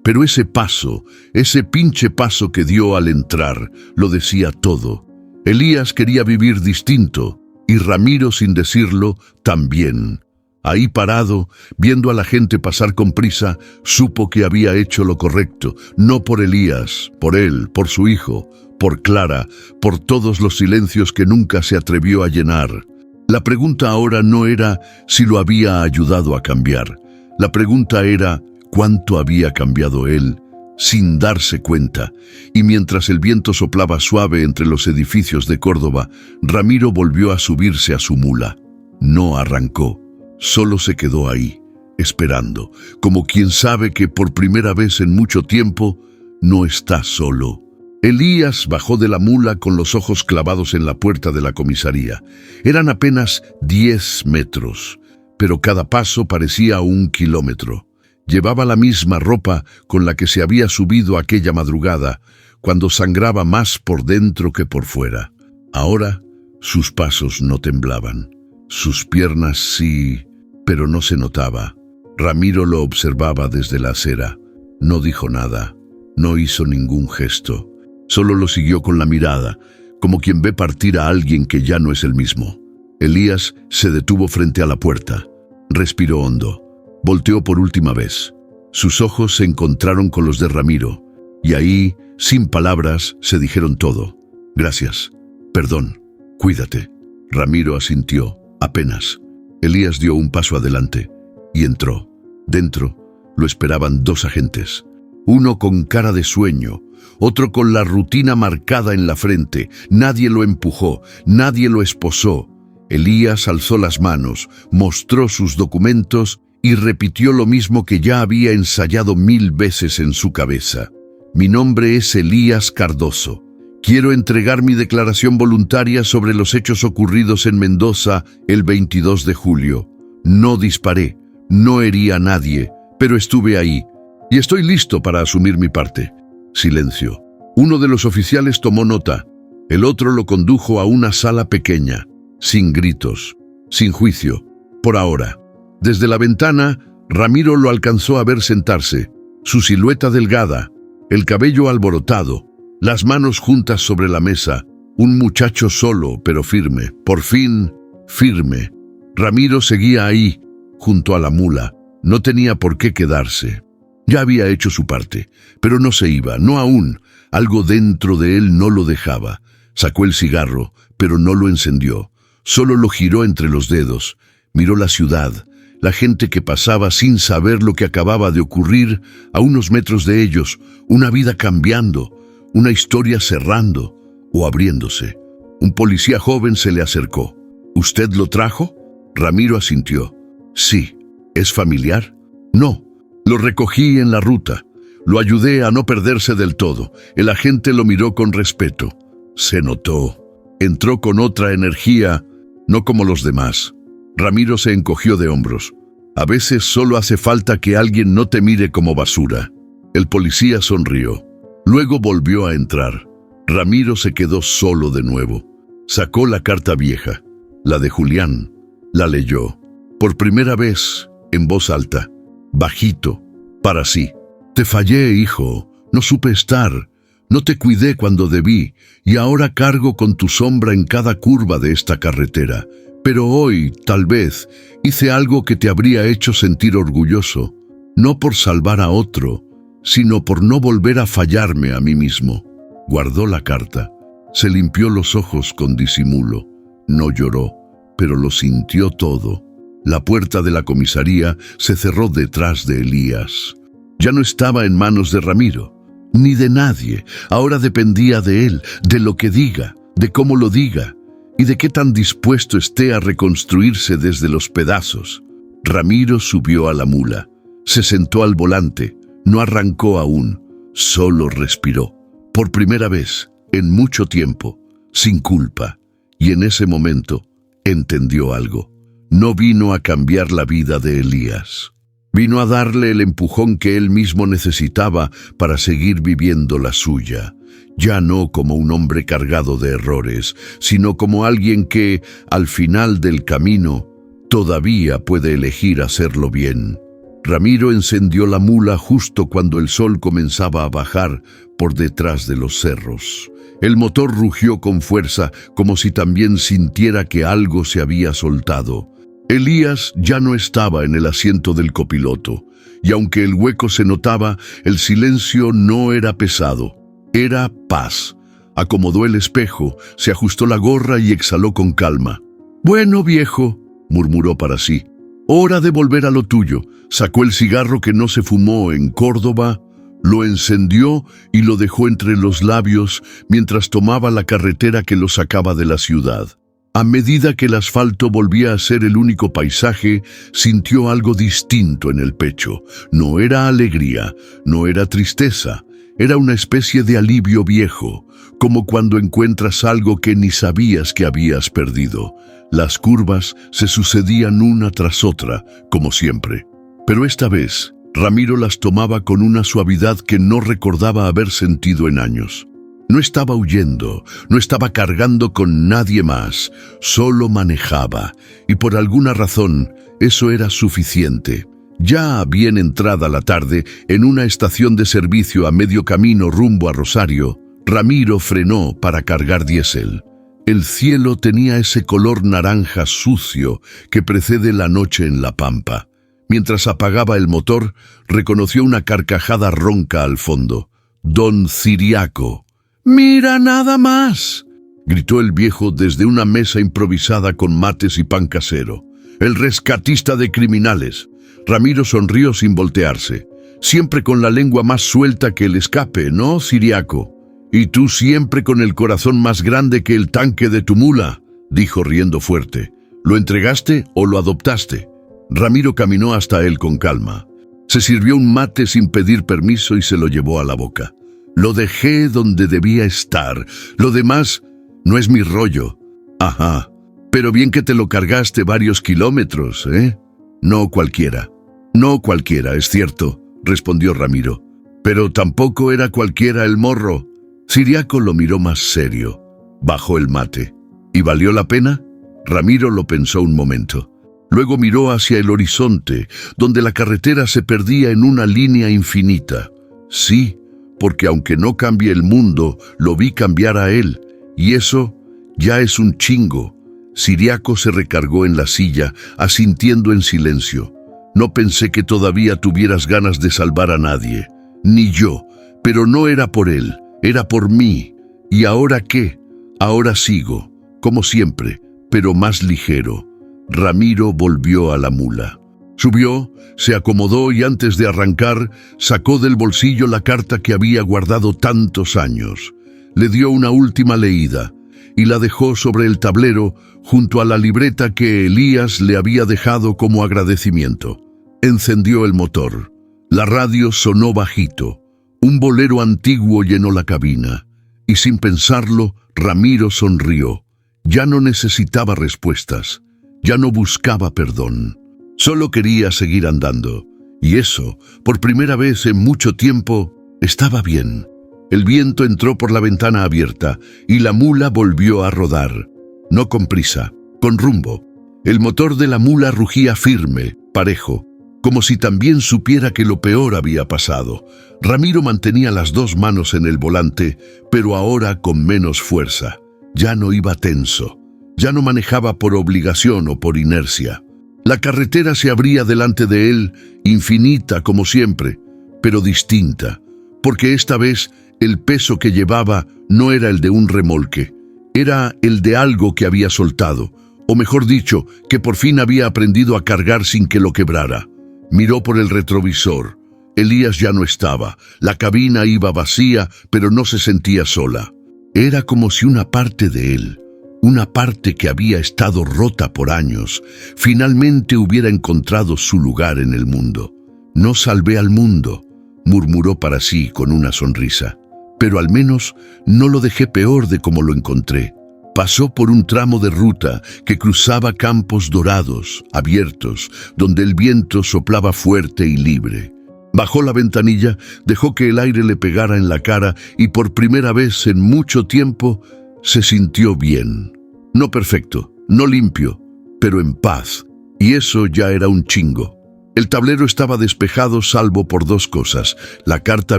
Pero ese paso, ese pinche paso que dio al entrar, lo decía todo. Elías quería vivir distinto y Ramiro, sin decirlo, también. Ahí parado, viendo a la gente pasar con prisa, supo que había hecho lo correcto, no por Elías, por él, por su hijo, por Clara, por todos los silencios que nunca se atrevió a llenar. La pregunta ahora no era si lo había ayudado a cambiar. La pregunta era cuánto había cambiado él, sin darse cuenta. Y mientras el viento soplaba suave entre los edificios de Córdoba, Ramiro volvió a subirse a su mula. No arrancó. Solo se quedó ahí, esperando, como quien sabe que por primera vez en mucho tiempo no está solo. Elías bajó de la mula con los ojos clavados en la puerta de la comisaría. Eran apenas 10 metros, pero cada paso parecía 1 kilómetro. Llevaba la misma ropa con la que se había subido aquella madrugada, cuando sangraba más por dentro que por fuera. Ahora sus pasos no temblaban. Sus piernas sí, pero no se notaba. Ramiro lo observaba desde la acera. No dijo nada, no hizo ningún gesto. Solo lo siguió con la mirada, como quien ve partir a alguien que ya no es el mismo. Elías se detuvo frente a la puerta. Respiró hondo. Volteó por última vez. Sus ojos se encontraron con los de Ramiro, y ahí, sin palabras, se dijeron todo. Gracias. Perdón. Cuídate. Ramiro asintió, apenas. Elías dio un paso adelante y entró. Dentro lo esperaban 2 agentes. Uno con cara de sueño, otro con la rutina marcada en la frente. Nadie lo empujó, nadie lo esposó. Elías alzó las manos, mostró sus documentos y repitió lo mismo que ya había ensayado 1000 veces en su cabeza. Mi nombre es Elías Cardoso. Quiero entregar mi declaración voluntaria sobre los hechos ocurridos en Mendoza el 22 de julio. No disparé, no herí a nadie, pero estuve ahí. Y estoy listo para asumir mi parte. Silencio. Uno de los oficiales tomó nota. El otro lo condujo a una sala pequeña, sin gritos, sin juicio, por ahora. Desde la ventana, Ramiro lo alcanzó a ver sentarse. Su silueta delgada, el cabello alborotado, las manos juntas sobre la mesa. Un muchacho solo, pero firme. Por fin, firme. Ramiro seguía ahí, junto a la mula. No tenía por qué quedarse. Ya había hecho su parte, pero no se iba, no aún. Algo dentro de él no lo dejaba. Sacó el cigarro, pero no lo encendió. Solo lo giró entre los dedos. Miró la ciudad, la gente que pasaba sin saber lo que acababa de ocurrir a unos metros de ellos. Una vida cambiando, una historia cerrando o abriéndose. Un policía joven se le acercó. ¿Usted lo trajo? Ramiro asintió. Sí. ¿Es familiar? No. Lo recogí en la ruta. Lo ayudé a no perderse del todo. El agente lo miró con respeto. Se notó. Entró con otra energía, no como los demás. Ramiro se encogió de hombros. A veces solo hace falta que alguien no te mire como basura. El policía sonrió. Luego volvió a entrar. Ramiro se quedó solo de nuevo. Sacó la carta vieja, la de Julián. La leyó. Por primera vez, en voz alta, bajito, para sí. Te fallé, hijo. No supe estar. No te cuidé cuando debí, y ahora cargo con tu sombra en cada curva de esta carretera. Pero hoy, tal vez, hice algo que te habría hecho sentir orgulloso, no por salvar a otro, sino por no volver a fallarme a mí mismo. Guardó la carta, se limpió los ojos con disimulo. No lloró, pero lo sintió todo. La puerta de la comisaría se cerró detrás de Elías. Ya no estaba en manos de Ramiro, ni de nadie. Ahora dependía de él, de lo que diga, de cómo lo diga, y de qué tan dispuesto esté a reconstruirse desde los pedazos. Ramiro subió a la mula, se sentó al volante, no arrancó aún, solo respiró. Por primera vez, en mucho tiempo, sin culpa, y en ese momento entendió algo. No vino a cambiar la vida de Elías. Vino a darle el empujón que él mismo necesitaba para seguir viviendo la suya. Ya no como un hombre cargado de errores, sino como alguien que, al final del camino, todavía puede elegir hacerlo bien. Ramiro encendió la mula justo cuando el sol comenzaba a bajar por detrás de los cerros. El motor rugió con fuerza, como si también sintiera que algo se había soltado. Elías ya no estaba en el asiento del copiloto, y aunque el hueco se notaba, el silencio no era pesado, era paz. Acomodó el espejo, se ajustó la gorra y exhaló con calma. «Bueno, viejo», murmuró para sí, «hora de volver a lo tuyo». Sacó el cigarro que no se fumó en Córdoba, lo encendió y lo dejó entre los labios mientras tomaba la carretera que lo sacaba de la ciudad. A medida que el asfalto volvía a ser el único paisaje, sintió algo distinto en el pecho. No era alegría, no era tristeza, Era una especie de alivio viejo, como cuando encuentras algo que ni sabías que habías perdido. Las curvas se sucedían una tras otra, como siempre. Pero esta vez, Ramiro las tomaba con una suavidad que no recordaba haber sentido en años. No estaba huyendo, no estaba cargando con nadie más, solo manejaba, y por alguna razón eso era suficiente. Ya bien entrada la tarde, en una estación de servicio a medio camino rumbo a Rosario, Ramiro frenó para cargar diésel. El cielo tenía ese color naranja sucio que precede la noche en la pampa. Mientras apagaba el motor, reconoció una carcajada ronca al fondo. Don Ciriaco. «¡Mira nada más!», gritó el viejo desde una mesa improvisada con mates y pan casero. «El rescatista de criminales». Ramiro sonrió sin voltearse. «Siempre con la lengua más suelta que el escape, ¿no, Ciriaco? Y tú siempre con el corazón más grande que el tanque de tu mula», dijo riendo fuerte. «¿Lo entregaste o lo adoptaste?». Ramiro caminó hasta él con calma. Se sirvió un mate sin pedir permiso y se lo llevó a la boca. «Lo dejé donde debía estar. Lo demás no es mi rollo». «Ajá, pero bien que te lo cargaste varios kilómetros, ¿eh?». «No cualquiera». «No cualquiera, es cierto», respondió Ramiro. «Pero tampoco era cualquiera el morro». Ciriaco lo miró más serio. Bajó el mate. «¿Y valió la pena?». Ramiro lo pensó un momento. Luego miró hacia el horizonte, donde la carretera se perdía en una línea infinita. «Sí, porque aunque no cambie el mundo, lo vi cambiar a él, y eso ya es un chingo». Ciriaco se recargó en la silla, asintiendo en silencio. «No pensé que todavía tuvieras ganas de salvar a nadie. Ni yo, pero no era por él, era por mí. ¿Y ahora qué? Ahora sigo, como siempre, pero más ligero». Ramiro volvió a la mula. Subió, se acomodó y antes de arrancar, sacó del bolsillo la carta que había guardado tantos años. Le dio una última leída y la dejó sobre el tablero junto a la libreta que Elías le había dejado como agradecimiento. Encendió el motor. La radio sonó bajito. Un bolero antiguo llenó la cabina. Y sin pensarlo, Ramiro sonrió. Ya no necesitaba respuestas. Ya no buscaba perdón. Solo quería seguir andando. Y eso, por primera vez en mucho tiempo, estaba bien. El viento entró por la ventana abierta y la mula volvió a rodar. No con prisa, con rumbo. El motor de la mula rugía firme, parejo, como si también supiera que lo peor había pasado. Ramiro mantenía las dos manos en el volante, pero ahora con menos fuerza. Ya no iba tenso. Ya no manejaba por obligación o por inercia. La carretera se abría delante de él, infinita como siempre, pero distinta, porque esta vez el peso que llevaba no era el de un remolque, era el de algo que había soltado, o mejor dicho, que por fin había aprendido a cargar sin que lo quebrara. Miró por el retrovisor. Elías ya no estaba, la cabina iba vacía, pero no se sentía sola. Era como si una parte de él, una parte que había estado rota por años, finalmente hubiera encontrado su lugar en el mundo. «No salvé al mundo», murmuró para sí con una sonrisa. «Pero al menos no lo dejé peor de como lo encontré». Pasó por un tramo de ruta que cruzaba campos dorados, abiertos, donde el viento soplaba fuerte y libre. Bajó la ventanilla, dejó que el aire le pegara en la cara y por primera vez en mucho tiempo se sintió bien. No perfecto, no limpio, pero en paz. Y eso ya era un chingo. El tablero estaba despejado salvo por dos cosas: la carta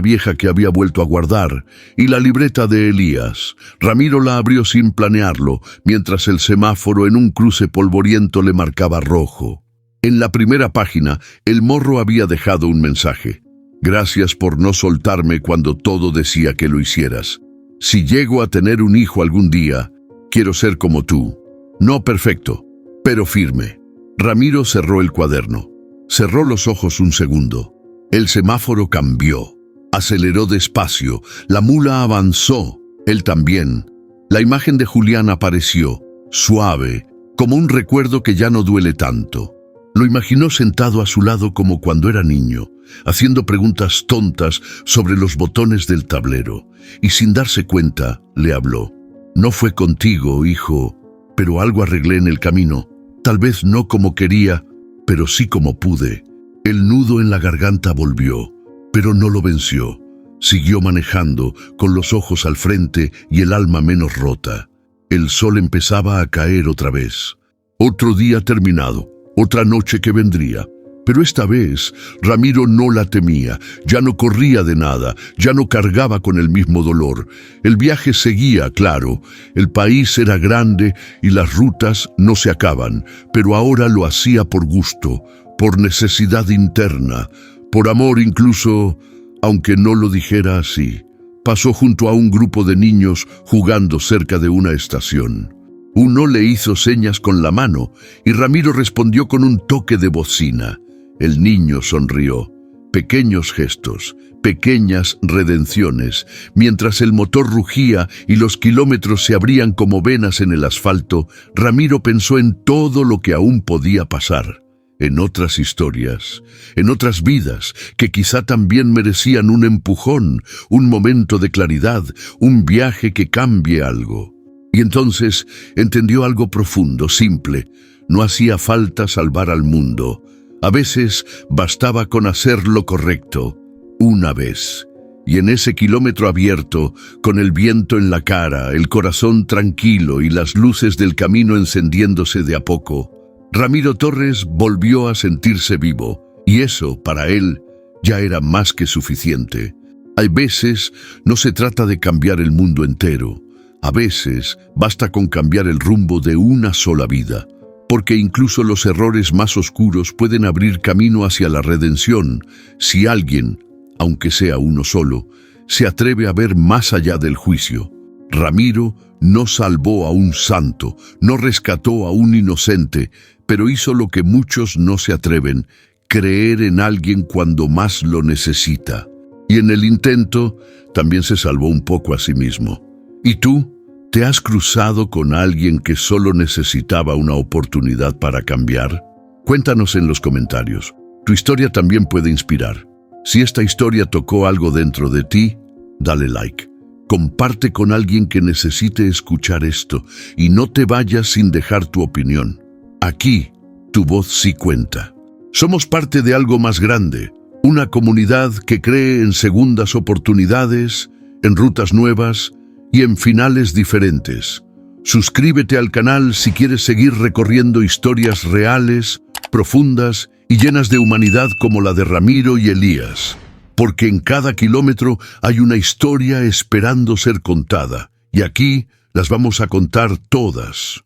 vieja que había vuelto a guardar y la libreta de Elías. Ramiro la abrió sin planearlo, mientras el semáforo en un cruce polvoriento le marcaba rojo. En la primera página, el morro había dejado un mensaje. «Gracias por no soltarme cuando todo decía que lo hicieras. Si llego a tener un hijo algún día, quiero ser como tú. No perfecto, pero firme». Ramiro cerró el cuaderno. Cerró los ojos un segundo. El semáforo cambió. Aceleró despacio. La mula avanzó. Él también. La imagen de Julián apareció, suave, como un recuerdo que ya no duele tanto. Lo imaginó sentado a su lado como cuando era niño, haciendo preguntas tontas sobre los botones del tablero, y sin darse cuenta, le habló. «No fue contigo, hijo, pero algo arreglé en el camino. Tal vez no como quería, pero sí como pude». El nudo en la garganta volvió, pero no lo venció. Siguió manejando, con los ojos al frente y el alma menos rota. El sol empezaba a caer otra vez. Otro día terminado, otra noche que vendría. Pero esta vez, Ramiro no la temía, ya no corría de nada, ya no cargaba con el mismo dolor. El viaje seguía, claro, el país era grande y las rutas no se acaban, pero ahora lo hacía por gusto, por necesidad interna, por amor incluso, aunque no lo dijera así. Pasó junto a un grupo de niños jugando cerca de una estación. Uno le hizo señas con la mano y Ramiro respondió con un toque de bocina. El niño sonrió. Pequeños gestos, pequeñas redenciones. Mientras el motor rugía y los kilómetros se abrían como venas en el asfalto, Ramiro pensó en todo lo que aún podía pasar. En otras historias, en otras vidas que quizá también merecían un empujón, un momento de claridad, un viaje que cambie algo. Y entonces entendió algo profundo, simple. No hacía falta salvar al mundo. A veces bastaba con hacer lo correcto, una vez. Y en ese kilómetro abierto, con el viento en la cara, el corazón tranquilo y las luces del camino encendiéndose de a poco, Ramiro Torres volvió a sentirse vivo, y eso, para él, ya era más que suficiente. A veces no se trata de cambiar el mundo entero. A veces basta con cambiar el rumbo de una sola vida. Porque incluso los errores más oscuros pueden abrir camino hacia la redención si alguien, aunque sea uno solo, se atreve a ver más allá del juicio. Ramiro no salvó a un santo, no rescató a un inocente, pero hizo lo que muchos no se atreven, creer en alguien cuando más lo necesita. Y en el intento también se salvó un poco a sí mismo. ¿Y tú? ¿Te has cruzado con alguien que solo necesitaba una oportunidad para cambiar? Cuéntanos en los comentarios. Tu historia también puede inspirar. Si esta historia tocó algo dentro de ti, dale like. Comparte con alguien que necesite escuchar esto y no te vayas sin dejar tu opinión. Aquí, tu voz sí cuenta. Somos parte de algo más grande, una comunidad que cree en segundas oportunidades, en rutas nuevas y en finales diferentes. Suscríbete al canal si quieres seguir recorriendo historias reales, profundas y llenas de humanidad como la de Ramiro y Elías. Porque en cada kilómetro hay una historia esperando ser contada, y aquí las vamos a contar todas.